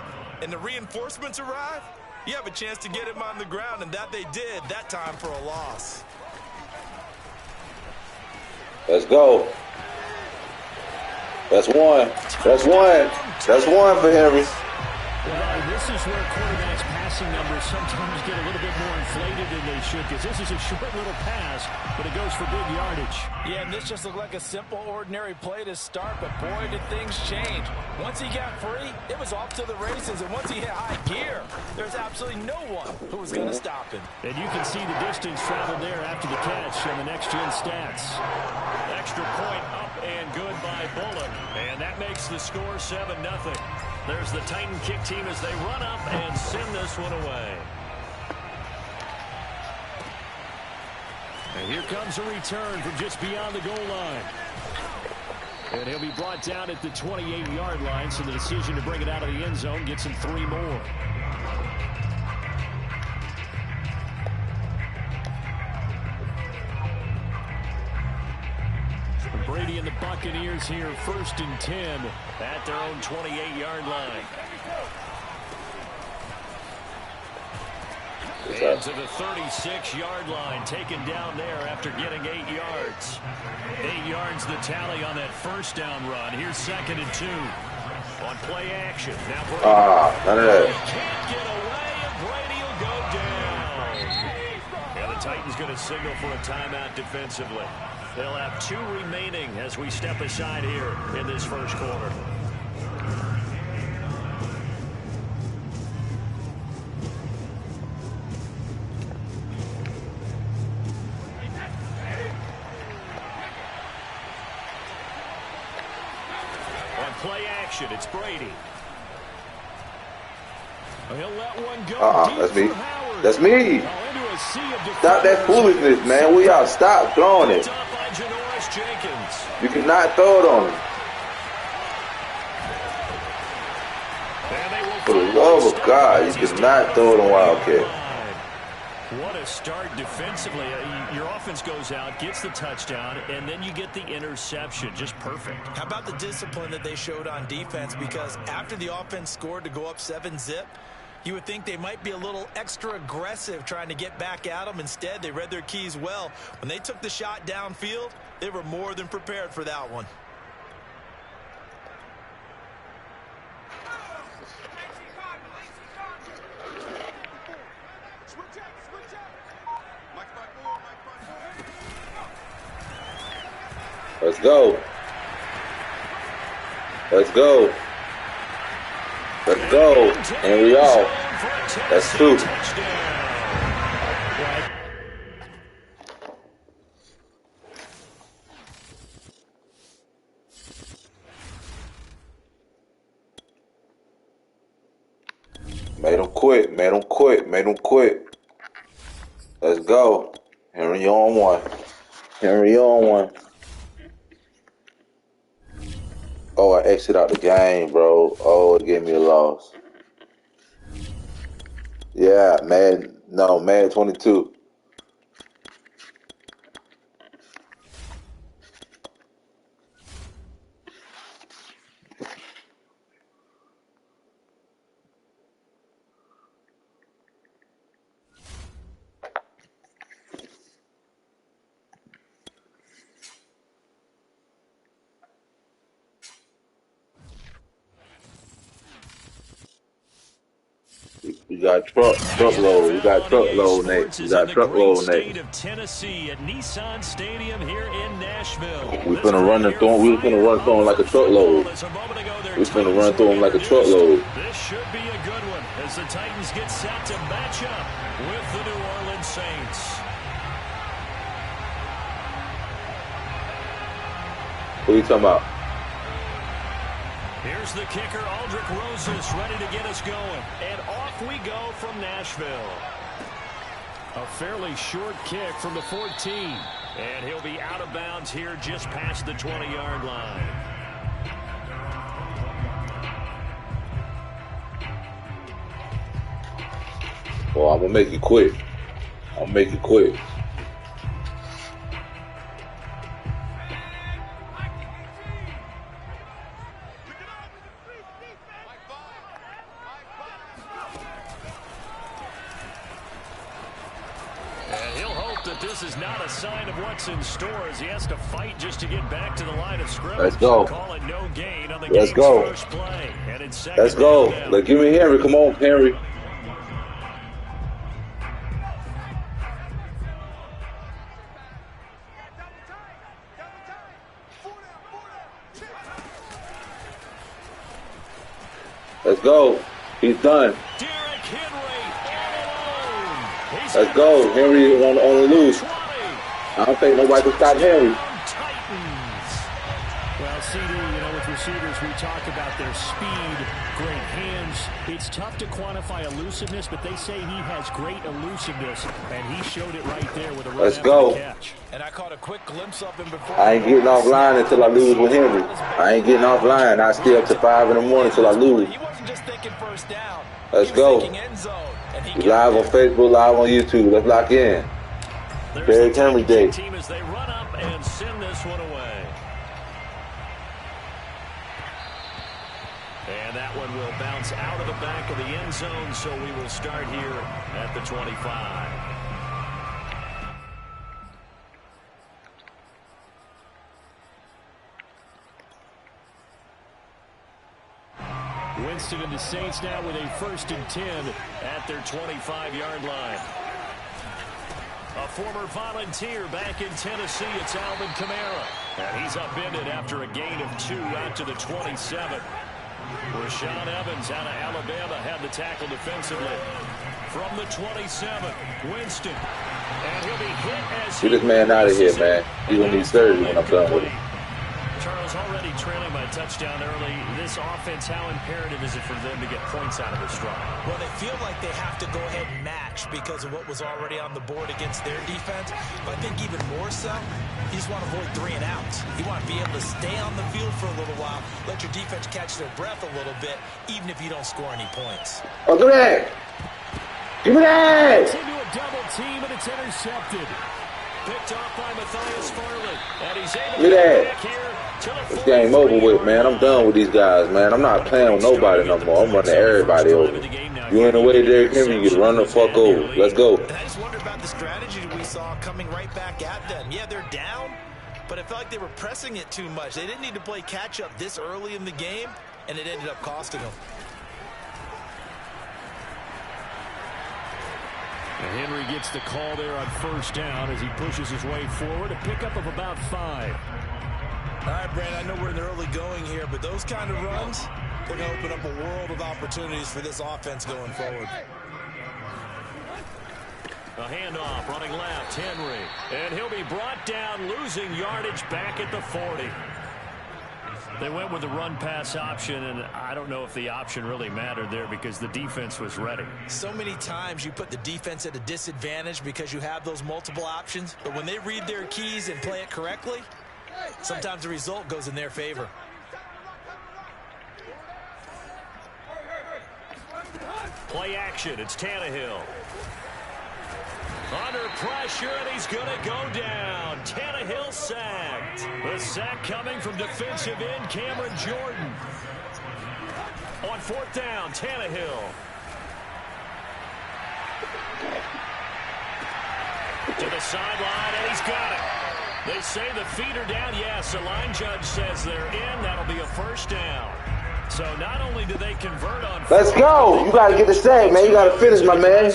and the reinforcements arrive, you have a chance to get him on the ground, and that they did that time for a loss. Let's go. That's one. That's one. That's one for Henry. Well, this is where quarterbacks' passing numbers sometimes get a little bit more inflated than they should, because this is a short little pass, but it goes for big yardage. Yeah, and this just looked like a simple, ordinary play to start, but boy, did things change. Once he got free, it was off to the races, and once he hit high gear, there's absolutely no one who was going to stop him. And you can see the distance traveled there after the catch on the next-gen stats. Extra point up and good by Bullock, and that makes the score 7-0. There's the Titan kick team as they run up and send this one away. And here comes a return from just beyond the goal line. And he'll be brought down at the 28-yard line, so the decision to bring it out of the end zone gets him 3 more. Brady and the Buccaneers here, 1st and 10 at their own 28-yard line. And to the 36-yard line, taken down there after getting 8 yards. 8 yards the tally on that first down run. Here's 2nd and 2 on play action. Now Brady. None of that. Can't get away, and Brady will go down. And the Titans going to signal for a timeout defensively. They'll have 2 remaining as we step aside here in this first quarter. Play action, it's Brady. He'll let one go. That's me. That's me. Stop that foolishness, man. We y'all stop throwing it. You cannot throw it on him. For the love of God, you cannot throw it on Wildcat. What a start defensively. Your offense goes out, gets the touchdown, and then you get the interception. Just perfect. How about the discipline that they showed on defense? Because after the offense scored to go up 7-zip, you would think they might be a little extra aggressive trying to get back at them. Instead, they read their keys well. When they took the shot downfield, they were more than prepared for that one. Let's go. Let's go. Let's go. And we all. That's 2. Made him quit. Made him quit. Made him quit. Let's go. Henry, you on one. Henry, you on one. Oh, I exit out the game, bro. Oh, it gave me a loss. Yeah, Madden 22. We got truckload. We got truckload next. We got truckload next. Of Tennessee at Nissan Stadium here in Nashville. We finna run through them. We finna run through them like a truckload. We finna run through them like a truckload. This should be a good one as the Titans get set to match up with the New Orleans Saints. What are you talking about? Here's the kicker, Aldrich Rosas, ready to get us going. And off we go from Nashville. A fairly short kick from the 14. And he'll be out of bounds here just past the 20-yard line. Well, I'm going to make it quick. I'll make it quick. This is not a sign of what's in store as he has to fight just to get back to the line of scrimmage. Let's go. Call it no gain on the Let's go. first play. And it's Let's go. Like, give me Henry. Come on, Henry. Let's go. He's done. Let's go. Henry on the loose. I don't think nobody can stop Henry. Well, CD, with receivers, we talk about their speed, great hands. It's tough to quantify elusiveness, but they say he has great elusiveness, and he showed it right there with a Let's go. Catch. And I caught a quick glimpse of him before. I ain't getting offline until I lose with Henry. I ain't getting offline. I stay up to 5 in the morning until I lose. He wasn't just thinking first down. Let's go. Live on Facebook, live on YouTube. Let's lock in. Derrick Henry Day. Team as they run up and send this one away. And that one will bounce out of the back of the end zone, so we will start here at the 25. Winston and the Saints now with a 1st and 10 at their 25-yard line. A former Volunteer back in Tennessee, it's Alvin Kamara. And he's upended after a gain of 2 out to the 27. Rashaan Evans out of Alabama had the tackle defensively. From the 27, Winston. And he'll be hit as get this man out of here, man. He's going to need surgery when I'm done with him. Charles, already trailing by a touchdown early. This offense, how imperative is it for them to get points out of this drive? Well, they feel like they have to go ahead and match because of what was already on the board against their defense. But I think even more so, you just want to avoid 3 and outs. You want to be able to stay on the field for a little while, let your defense catch their breath a little bit, even if you don't score any points. Oh, give me that! Give me that! It's into a double team, and it's intercepted. Picked off by Matthias Farley, and he's able to get back here. This game over with, man. I'm done with these guys, man. I'm not playing with nobody no more. I'm running everybody over. You in the way, Derrick Henry, you get run the fuck over. Let's go. And I just wonder about the strategy we saw coming right back at them. Yeah, they're down, but it felt like they were pressing it too much. They didn't need to play catch-up this early in the game, and it ended up costing them. And Henry gets the call there on 1st down as he pushes his way forward. A pickup of about 5. All right, Brandon, I know we're in the early going here, but those kind of runs, they're going to open up a world of opportunities for this offense going forward. A handoff, running left, Henry. And he'll be brought down, losing yardage back at the 40. They went with the run-pass option, and I don't know if the option really mattered there because the defense was ready. So many times you put the defense at a disadvantage because you have those multiple options, but when they read their keys and play it correctly, sometimes the result goes in their favor. Play action, it's Tannehill. Under pressure, and he's going to go down. Tannehill sacked. The sack coming from defensive end Cameron Jordan. On 4th down, Tannehill. To the sideline, and he's got it. They say the feet are down. Yes, the line judge says they're in. That'll be a 1st down. So not only do they convert on... Let's go. You got to get the sack, man. You got to finish, my man.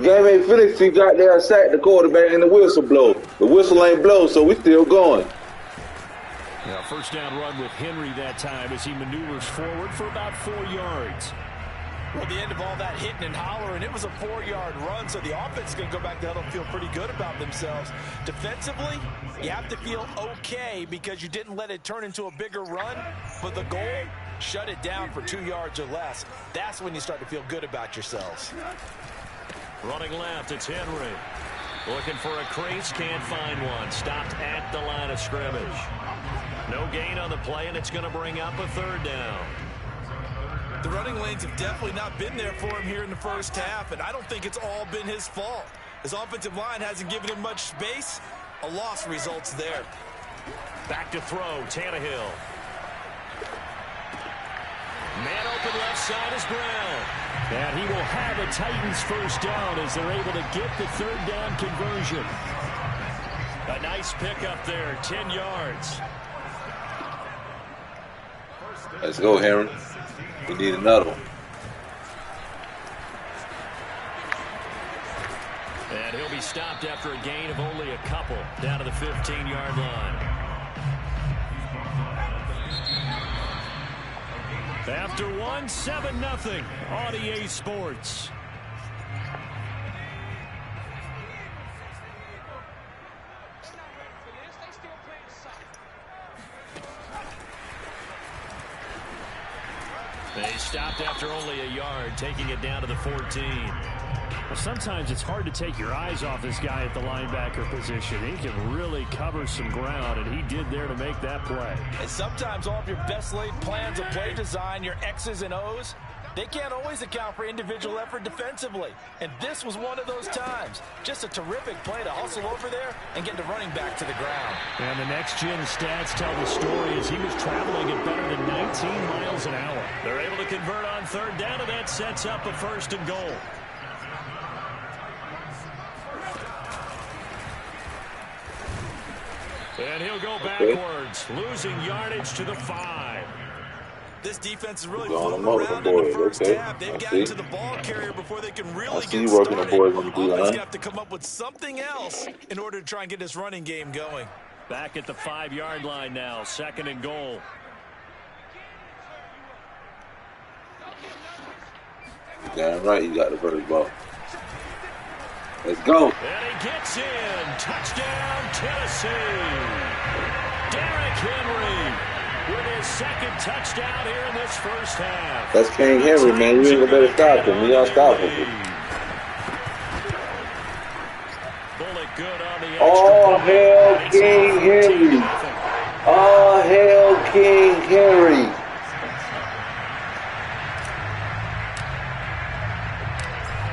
Game ain't finished till you got there, sack the quarterback and the whistle blow. The whistle ain't blow, so we still going. Now, 1st down run with Henry that time as he maneuvers forward for about 4 yards. Well, the end of all that hitting and hollering, it was a 4-yard run, so the offense is going to go back to huddle and feel pretty good about themselves. Defensively, you have to feel okay because you didn't let it turn into a bigger run, but the goal, shut it down for 2 yards or less. That's when you start to feel good about yourselves. Running left, it's Henry. Looking for a crease, can't find one. Stopped at the line of scrimmage. No gain on the play, and it's going to bring up a 3rd down. The running lanes have definitely not been there for him here in the 1st half, and I don't think it's all been his fault. His offensive line hasn't given him much space. A loss results there. Back to throw, Tannehill. Man open left side is Brown. And he will have a Titans 1st down as they're able to get the 3rd down conversion. A nice pickup there, 10 yards. Let's go, Henry. We need another one. And he'll be stopped after a gain of only a couple down to the 15-yard line. After 1, 7-0 on EA Sports. They stopped after only a yard, taking it down to the 14. Well, sometimes it's hard to take your eyes off this guy at the linebacker position. He can really cover some ground, and he did there to make that play. And sometimes all of your best laid plans of play design, your X's and O's, They can't always account for individual effort defensively, and this was one of those times. Just a terrific play to hustle over there and get the running back to the ground. And the next-gen stats tell the story as he was traveling at better than 19 miles an hour. They're able to convert on third down, and that sets up a 1st and goal. And he'll go backwards, losing yardage to the 5. This defense is really flipping around in the first half. They've gotten to the ball carrier before they can really get started. Offense got to come up with something else in order to try and get this running game going. Back at the 5-yard line now, 2nd and goal. Damn right, you got the first ball. Let's go. And he gets in. Touchdown, Tennessee. Derrick Henry with his 2nd touchdown here in this first half. That's King Henry, man. You ain't gonna better stop him. He unstoppable. Bullet good on the Oh, hell, King Henry. Oh, hell, King Henry.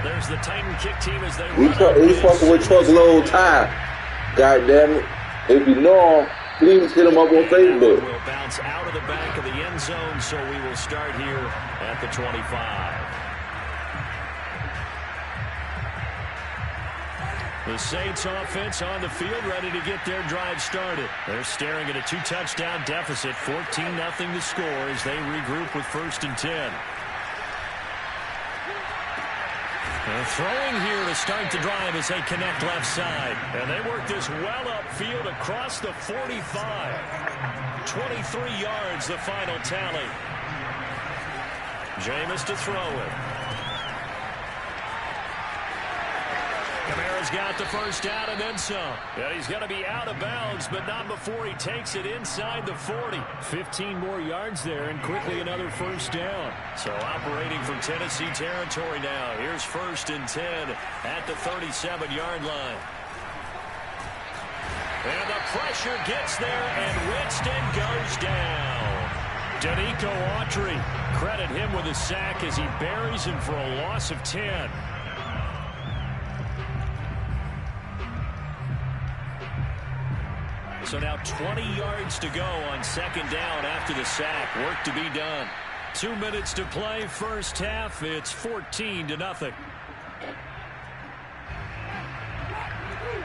There's the Titan kick team as they He's fucking with Truckload Ty. God damn it. If you know him, please hit him up on Facebook. Will bounce out of the back of the end zone, so we will start here at the 25. The Saints offense on the field, ready to get their drive started. They're staring at a 2-touchdown deficit, 14-0 to score as they regroup with 1st and 10. And throwing here to start the drive as they connect left side. And they work this well upfield across the 45. 23 yards, the final tally. Jameis to throw it. Kamara's got the first down and then some. And he's going to be out of bounds, but not before he takes it inside the 40. 15 more yards there and quickly another first down. So operating from Tennessee territory now. Here's 1st and 10 at the 37-yard line. And the pressure gets there, and Winston goes down. Danico Autry, credit him with a sack as he buries him for a loss of 10. So now 20 yards to go on 2nd down after the sack. Work to be done. 2 minutes to play, first half. It's 14-0.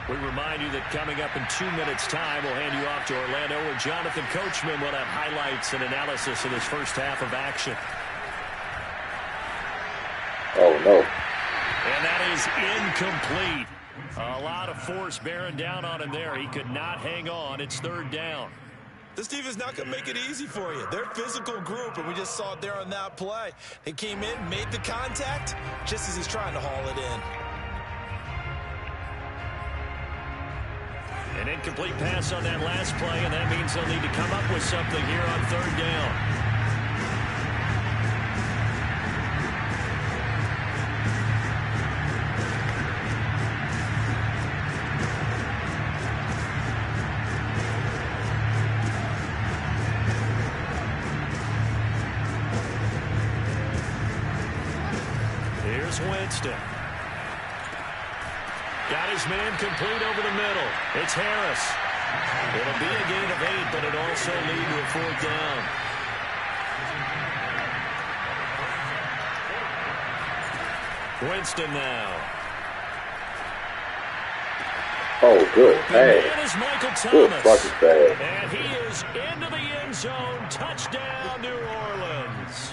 We remind you that coming up in 2 minutes' time, we'll hand you off to Orlando, where Jonathan Coachman will have highlights and analysis of this first half of action. Oh, no. And that is incomplete. A lot of force bearing down on him there. He could not hang on. It's 3rd down. This defense is not going to make it easy for you. They're a physical group, and we just saw it there on that play. They came in, made the contact, just as he's trying to haul it in. An incomplete pass on that last play, and that means they'll need to come up with something here on 3rd down. Winston. Got his man complete over the middle. It's Harris. It'll be a gain of 8, but it also lead to a 4th down. Winston now. Oh, good pass. Good fucking pass. And he is into the end zone. Touchdown, New Orleans.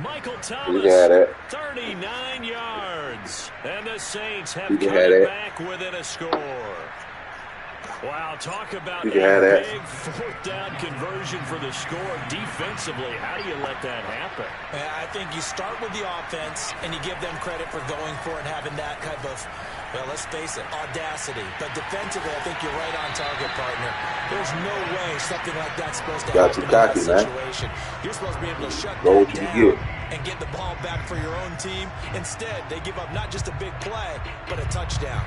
Michael Thomas, 39 yards. And the Saints have cut it back within a score. Wow, talk about a big 4th down conversion for the score defensively. How do you let that happen? I think you start with the offense, and you give them credit for going for it and having that type of, well, let's face it, audacity. But defensively, I think you're right on target, partner. There's no way something like that's supposed to happen in that situation. You're supposed to be able to shut that down and get the ball back for your own team. Instead, they give up not just a big play, but a touchdown.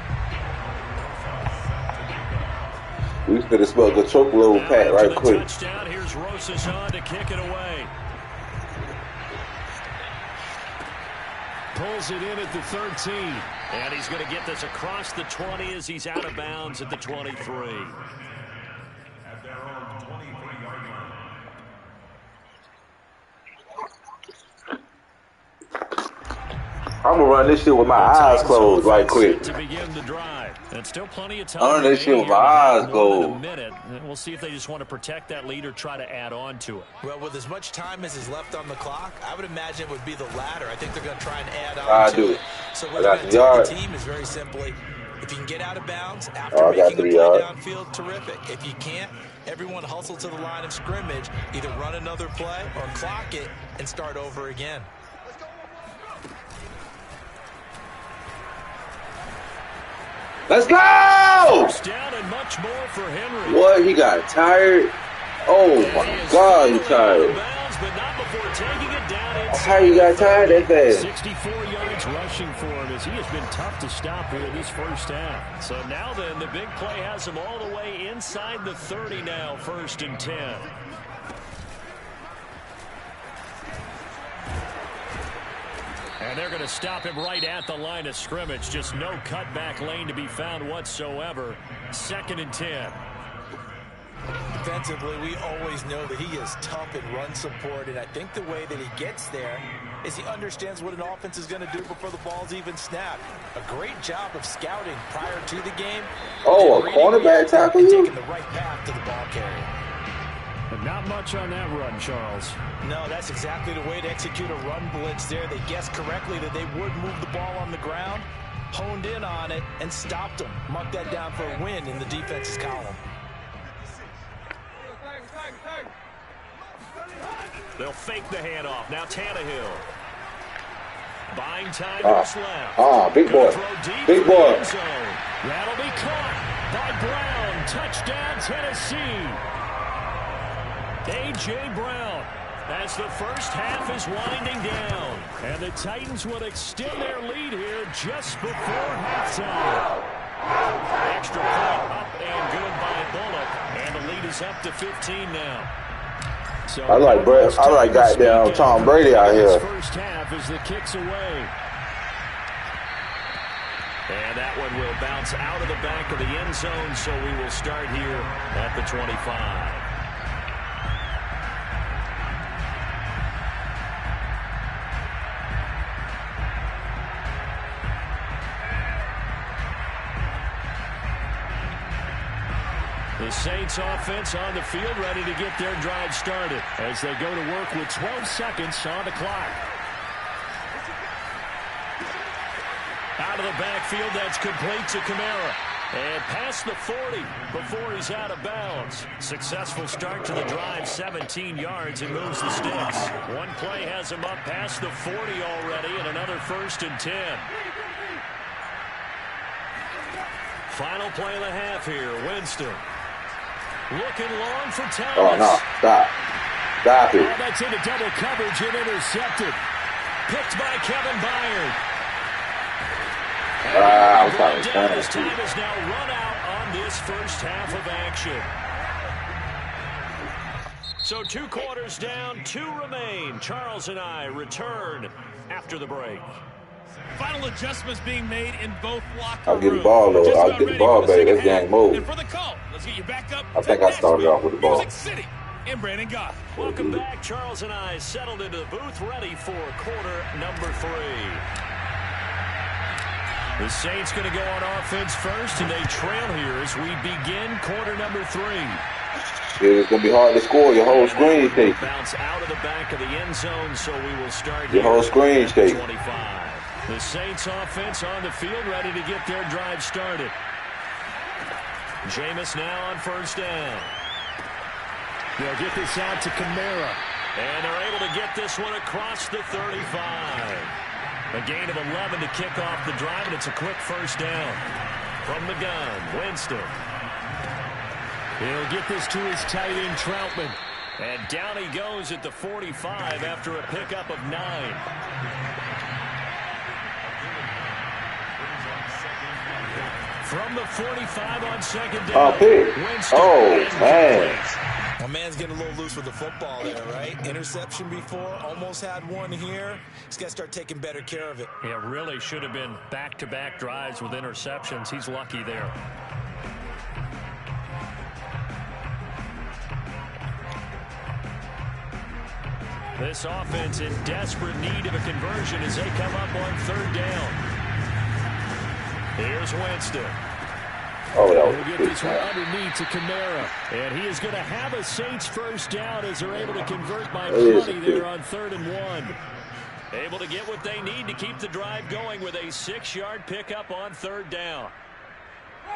We finna smoke a chokeload pat right quick. Touchdown. Here's Rosas on to kick it away. pulls it in at the 13. And he's going to get this across the 20 as he's out of bounds at the 23. I'm gonna run this shit with my eyes closed right quick. To begin the drive. And still plenty of time. I'm running this shit with my eyes closed. We'll see if they just want to protect that lead or try to add on to it. Well, with as much time as is left on the clock, I would imagine it would be the latter. I think they're going to try and add on to it. So what they're going to tell the team is very simply, if you can get out of bounds after making a play downfield, terrific. If you can't, everyone hustle to the line of scrimmage, either run another play or clock it and start over again. Let's go! Down and much more for Henry. What? He got tired? Oh my God, he's tired. But not before taking it down. How you got tired that fast? 64 yards rushing for him as he has been tough to stop here this first half. So now then, the big play has him all the way inside the 30 now, 1st and 10. And they're going to stop him right at the line of scrimmage. Just no cutback lane to be found whatsoever. 2nd and 10. Defensively, we always know that he is tough in run support, and I think the way that he gets there is he understands what an offense is going to do before the ball's even snapped. A great job of scouting prior to the game. Oh, a cornerback tackle you? Taking the right path to the ball carrier. But not much on that run, Charles. No, that's exactly the way to execute a run blitz there. They guessed correctly that they would move the ball on the ground, honed in on it, and stopped them. Mark that down for a win in the defense's column. They'll fake the handoff. Now Tannehill. Buying time left. Big boy. Big boy. That'll be caught by Brown. Touchdown, Tennessee. A.J. Brown, as the first half is winding down. And the Titans will extend their lead here just before halftime. Extra point up and good by Bullock. And the lead is up to 15 now. So I like goddamn Tom Brady out here. First half as the kicks away. And that one will bounce out of the back of the end zone, so we will start here at the 25. The Saints offense on the field ready to get their drive started as they go to work with 12 seconds on the clock. Out of the backfield, that's complete to Kamara. And past the 40 before he's out of bounds. Successful start to the drive, 17 yards and moves the sticks. One play has him up past the 40 already and another 1st and 10. Final play of the half here, Winston. Looking long for Thomas. Oh, no. Stop. Stop it. Oh, that's into double coverage and intercepted. Picked by Kevin Byard. I'm sorry. His time is now run out on this first half of action. So 2 quarters down, 2 remain. Charles and I return after the break. Final adjustments being made in both locker rooms. I'll get the ball, though. I'll get the ball, baby. Let's gang move. And for the call, let's get you back up. I think I started off with the ball. Music City and Brandon Goff. Welcome back. Charles and I settled into the booth, ready for quarter number 3. The Saints going to go on offense first, and they trail here as we begin quarter number 3. Shit, it's going to be hard to score. Your whole screen shaking. Bounce out of the back of the end zone, so we will start your whole screen shaking. 25. The Saints offense on the field, ready to get their drive started. Jameis now on 1st down. They'll get this out to Kamara. And they're able to get this one across the 35. A gain of 11 to kick off the drive, and it's a quick 1st down. From the gun, Winston. He'll get this to his tight end, Troutman. And down he goes at the 45 after a pickup of 9. From the 45 on 2nd down. Pick. Winston. Oh, man. My man's getting a little loose with the football there, right? Interception before, almost had one here. He's got to start taking better care of it. Yeah, really should have been back-to-back drives with interceptions. He's lucky there. This offense in desperate need of a conversion as they come up on 3rd down. Here's Winston. Oh, that He'll get this one underneath to Kamara. And he is going to have a Saints first down as they're able to convert by plenty there on 3rd and 1. Able to get what they need to keep the drive going with a 6-yard pickup on 3rd down.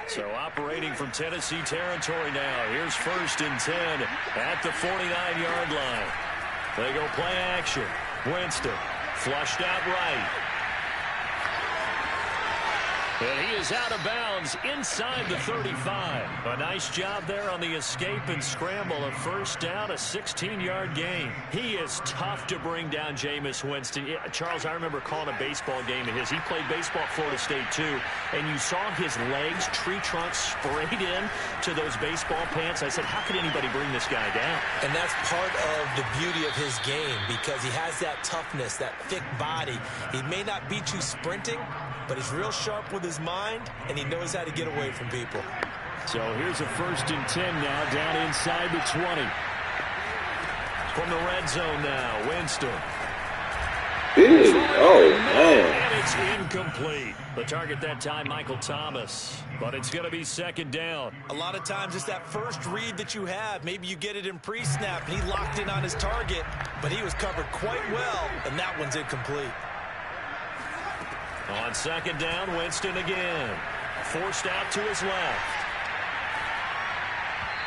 So operating from Tennessee territory now. Here's 1st and 10 at the 49-yard line. They go play action. Winston flushed out right. And he is out of bounds inside the 35. A nice job there on the escape and scramble. A first down, a 16-yard gain. He is tough to bring down, Jameis Winston. Yeah, Charles, I remember calling a baseball game of his. He played baseball at Florida State, too. And you saw his legs, tree trunks sprayed in to those baseball pants. I said, how could anybody bring this guy down? And that's part of the beauty of his game because he has that toughness, that thick body. He may not beat you sprinting, but he's real sharp with his mind, and he knows how to get away from people. So here's a 1st and 10 now down inside the 20. From the red zone now, Winston. Big. Oh, man. And it's incomplete. The target that time, Michael Thomas. But it's going to be 2nd down. A lot of times it's that first read that you have. Maybe you get it in pre-snap, and he locked in on his target, but he was covered quite well, and that one's incomplete. On 2nd down, Winston again. Forced out to his left.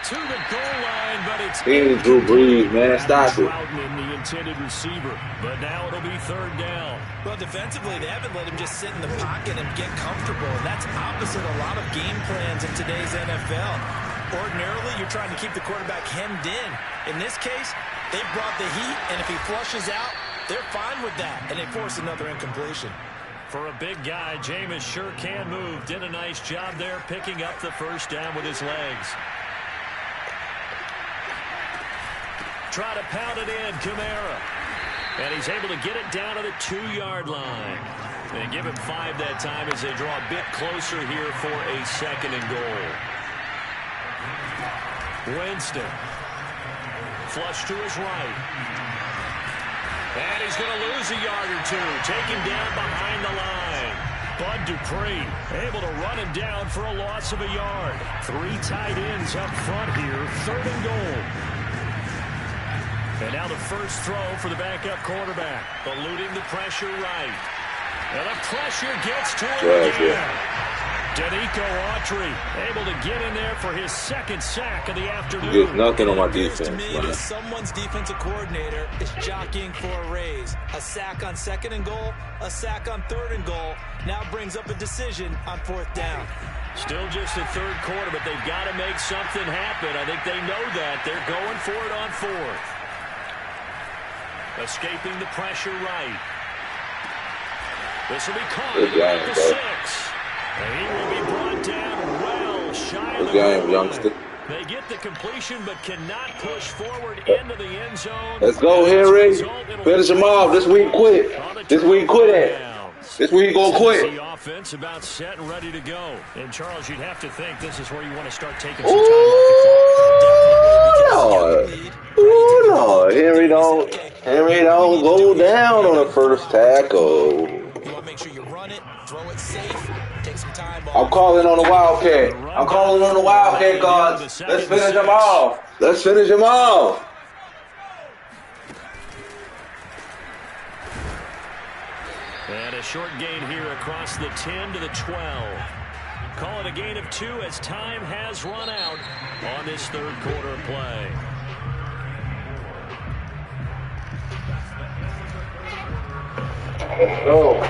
To the goal line, but it's Drew Brees, man. Stop it. The intended receiver. But now it'll be 3rd down. Well, defensively, they haven't let him just sit in the pocket and get comfortable. And that's opposite a lot of game plans in today's NFL. Ordinarily, you're trying to keep the quarterback hemmed in. In this case, they brought the heat, and if he flushes out, they're fine with that. And they force another incompletion. For a big guy, Jameis sure can move. Did a nice job there picking up the first down with his legs. Try to pound it in, Kamara. And he's able to get it down to the 2-yard line. They give him 5 that time as they draw a bit closer here for a 2nd and goal. Winston. Flush to his right. And he's going to lose a yard or two. Taken down behind the line. Bud Dupree able to run him down for a loss of a yard. 3 tight ends up front here. 3rd and goal. And now the first throw for the backup quarterback. Eluding the pressure right. And the pressure gets to him again. Danico Autry able to get in there for his 2nd sack of the afternoon. There's nothing on my defense. To me, that someone's defensive coordinator is jockeying for a raise. A sack on 2nd and goal, a sack on 3rd and goal. Now brings up a decision on 4th down. Still just the 3rd quarter, but they've got to make something happen. I think they know that. They're going for it on 4th. Escaping the pressure right. This will be caught at the 6. And he will be brought down well shy of the goal youngster. They get the completion but cannot push forward into the end zone. Let's go, Henry. Finish him off. This week quit. This week quit at. This week gonna quit. The offense about set and ready to go. And Charles, you'd have to think this is where you want to start taking some time off the clock. Ooh, Lord. Henry don't go down on the first tackle. You want to make sure you run it, throw it safe, take some time off. I'm calling on the Wildcat. I'm calling on the Wildcat, guards. Let's finish him off. Let's finish him off. And a short gain here across the 10 to the 12. Call it a gain of 2 as time has run out on this 3rd quarter play. Oh.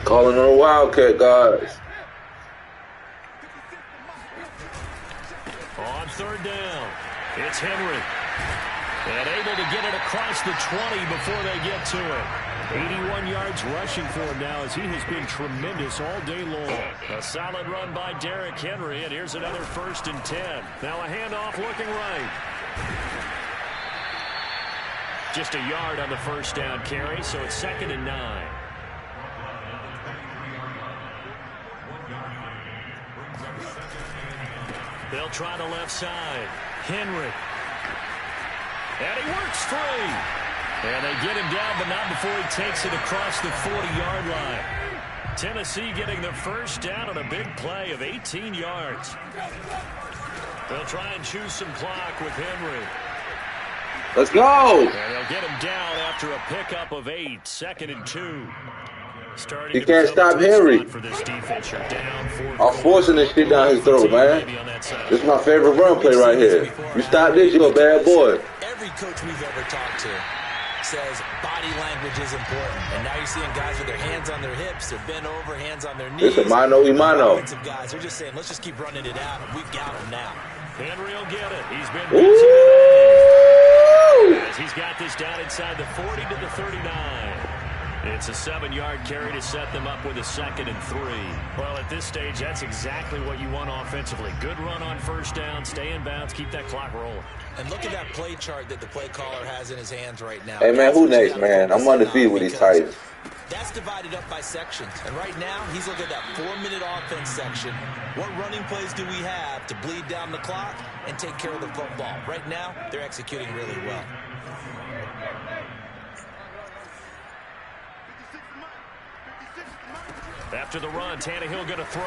Calling on the Wildcat, guys. On 3rd down, it's Henry. And able to get it across the 20 before they get to it. 81 yards rushing for him now as he has been tremendous all day long. A solid run by Derrick Henry, and here's another 1st and 10. Now a handoff looking right. Just a yard on the 1st down carry, so it's 2nd and 9. They'll try the left side. Henry. And he works free. And they get him down, but not before he takes it across the 40-yard line. Tennessee getting the 1st down on a big play of 18 yards. They'll try and choose some clock with Henry. Let's go. And they'll get him down after a pickup of 8. 2nd and 2. He can't stop Henry. For this defense. You're down I'm forcing this shit down his throat, man. This is my favorite run play right here. You stop this, you're a bad boy. Every coach we've ever talked to says body language is important. And now you're seeing guys with their hands on their hips, they're bent over, hands on their knees. It's a mano-a-mano. Offensive guys, they're just saying, let's just keep running it out, and we've got him now. Henry will get it. He's been busy today. As he's got this down inside the 40 to the 39. It's a 7-yard carry to set them up with a 2nd and 3. Well, at this stage, that's exactly what you want offensively. Good run on 1st down, stay in bounds, keep that clock rolling. And look at that play chart that the play caller has in his hands right now. Hey, man, who next, man? I'm undefeated with these Titans. That's divided up by sections. And right now, he's looking at that 4-minute offense section. What running plays do we have to bleed down the clock and take care of the football? Right now, they're executing really well. After the run, Tannehill going to throw.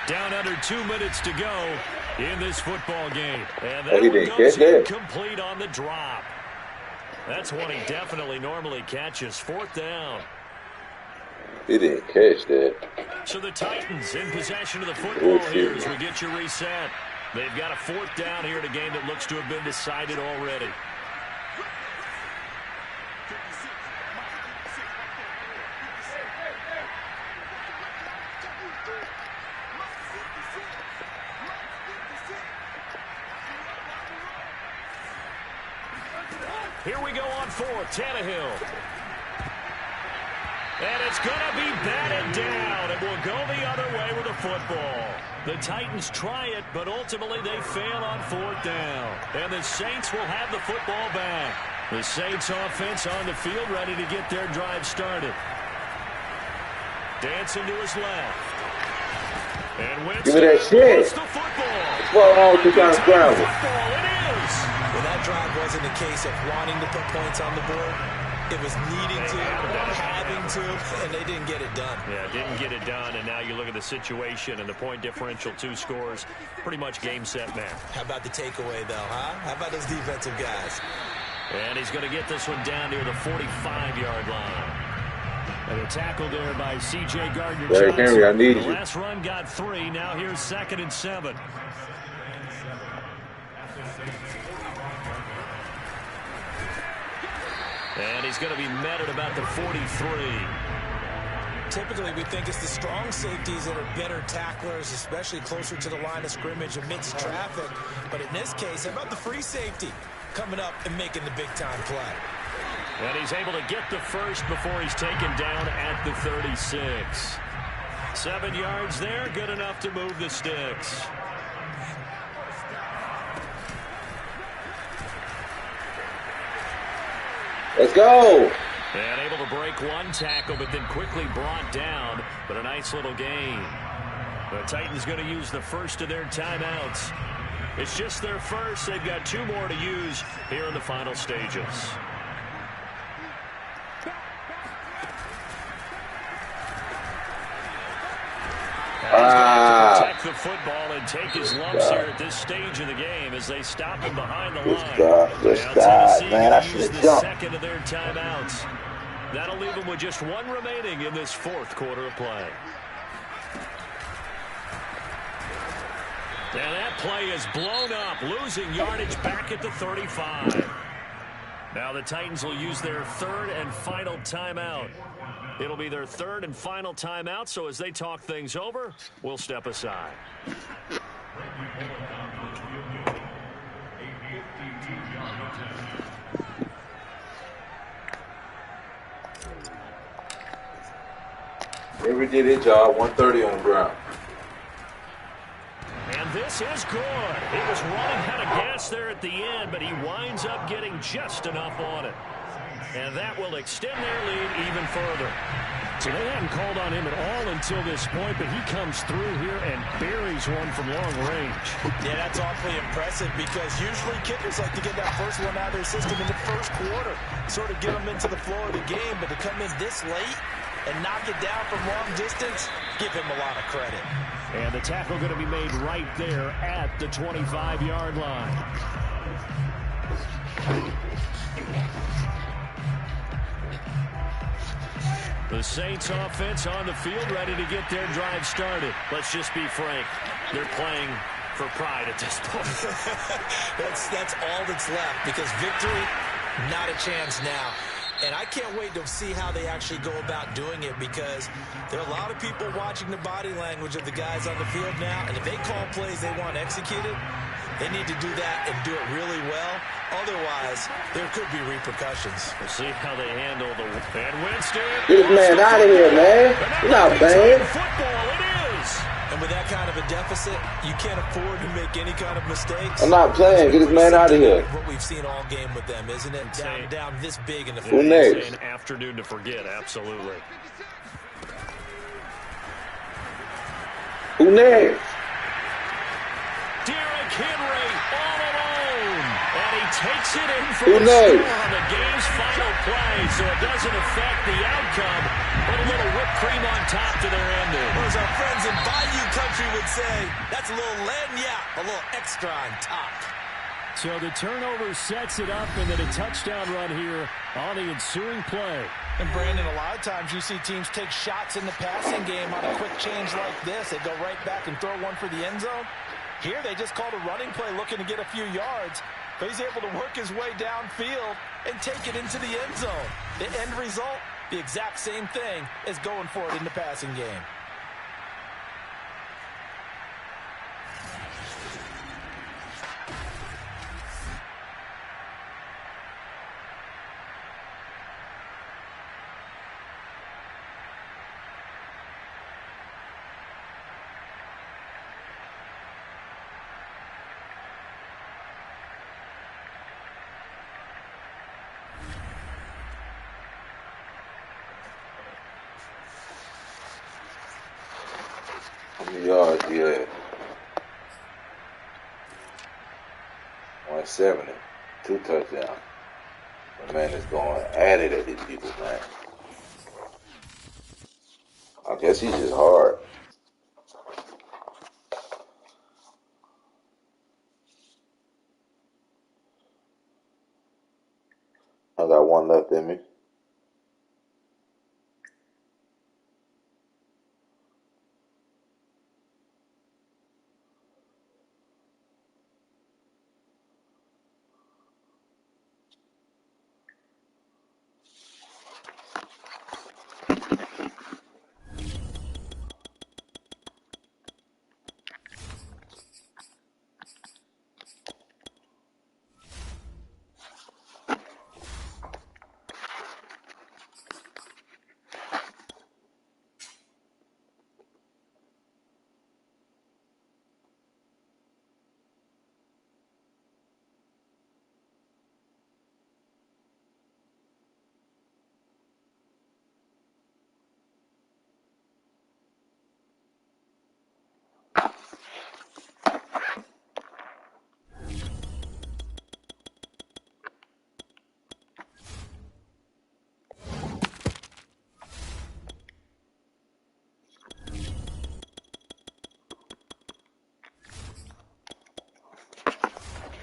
Down under 2 minutes to go in this football game. And that one goes incomplete on the drop. That's one he definitely normally catches. 4th down. He didn't catch that. So the Titans in possession of the football here as we get you reset. They've got a 4th down here in a game that looks to have been decided already. Here we go on 4th, Tannehill. And it's going to be batted down. It will go the other way with the football. The Titans try it, but ultimately they fail on 4th down. And the Saints will have the football back. The Saints offense on the field ready to get their drive started. Dancing to his left. And Winston give me that shit. The football. What's going on with you trying to scramble? It is. Well, that drive wasn't a case of wanting to put points on the board. It was needing to, having to, and they didn't get it done. Yeah, didn't get it done, and now you look at the situation and the point differential, 2 scores, pretty much game, set, match. How about the takeaway, though, huh? How about those defensive guys? And he's going to get this one down near the 45-yard line. And a tackle there by C.J. Gardner-Johnson. Henry, I need the you. last run got 3. Now here's 2nd and 7. And he's going to be met at about the 43. Typically, we think it's the strong safeties that are better tacklers, especially closer to the line of scrimmage amidst traffic. But in this case, how about the free safety coming up and making the big-time play? And he's able to get the first before he's taken down at the 36. 7 yards there, good enough to move the sticks. Let's go. And able to break one tackle, but then quickly brought down. But a nice little gain. The Titans going to use the first of their timeouts. It's just their first. They've got 2 more to use here in the final stages. Protect the football and take his lumps here at this stage of the game as they stop him behind the line. Good start, man. I should have jumped. Second of their timeouts. That'll leave them with just 1 remaining in this 4th quarter of play. And that play is blown up, losing yardage back at the 35. Now the Titans will use their 3rd and final timeout. It'll be their 3rd and final timeout, so as they talk things over, we'll step aside. Henry did his job, 130 on the ground. And this is good. He was running out of gas there at the end, but he winds up getting just enough on it. And that will extend their lead even further. So they hadn't called on him at all until this point, but he comes through here and buries one from long range. Yeah, that's awfully impressive because usually kickers like to get that first one out of their system in the first quarter, sort of get them into the flow of the game, but to come in this late and knock it down from long distance, give him a lot of credit. And the tackle going to be made right there at the 25-yard line. The Saints offense on the field, ready to get their drive started. Let's just be frank. They're playing for pride at this point. that's all that's left because victory, not a chance now. And I can't wait to see how they actually go about doing it because there are a lot of people watching the body language of the guys on the field now. And if they call plays they want executed, they need to do that and do it really well. Otherwise, there could be repercussions. We'll see how they handle the Van Winston. Get this man out of here, man. You're not playing. Football, it is. And with that kind of a deficit, you can't afford to make any kind of mistakes. I'm not playing. Get this man out of here. What we've seen all game with them, isn't it? Down this big in the Who next? An afternoon to forget, absolutely. Who next? Derrick Henry all alone. And he takes it in for Who the knows? score on the game's final play, so it doesn't affect the outcome, but a little whipped cream on top to their ending. Or as our friends in Bayou Country would say, that's a little lagniappe, a little extra on top. So the turnover sets it up, and then a touchdown run here on the ensuing play. And Brandon, a lot of times you see teams take shots in the passing game on a quick change like this. They go right back and throw one for the end zone. Here they just called a running play looking to get a few yards. But he's able to work his way downfield and take it into the end zone. The end result, the exact same thing as going for it in the passing game. How many yards he had? 170. 2 touchdowns. The man is going at it at these people, man. I guess he's just hard. I got one left in me.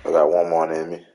I got one more in me.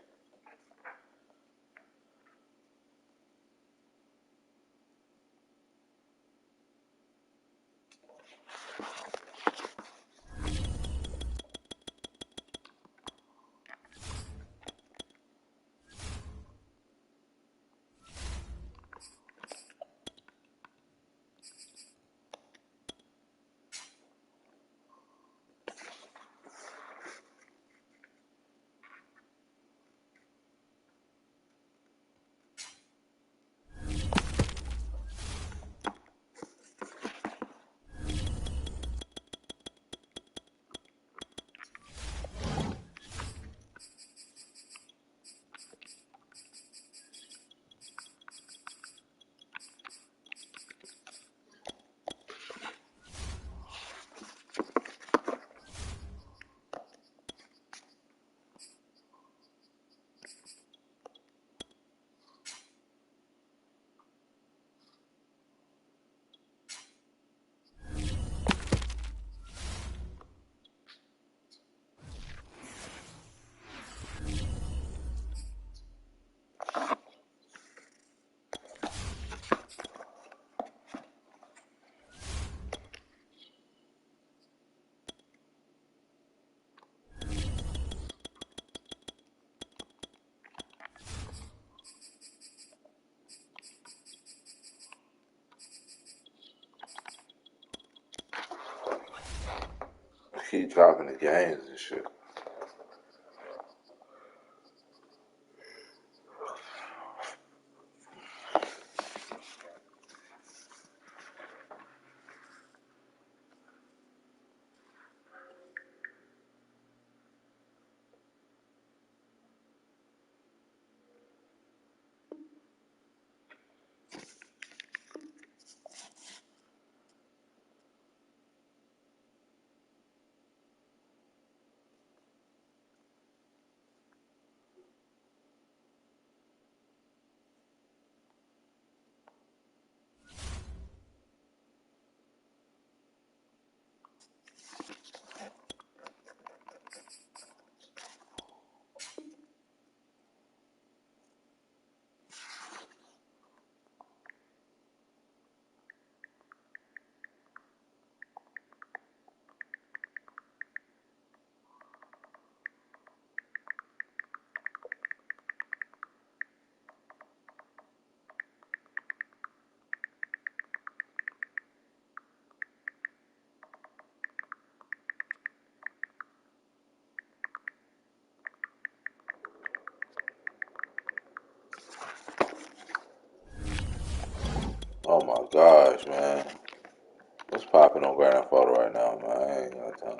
Keep dropping the games and shit. Oh my gosh, man. What's popping on Grand Theft Auto right now, man? I ain't got time.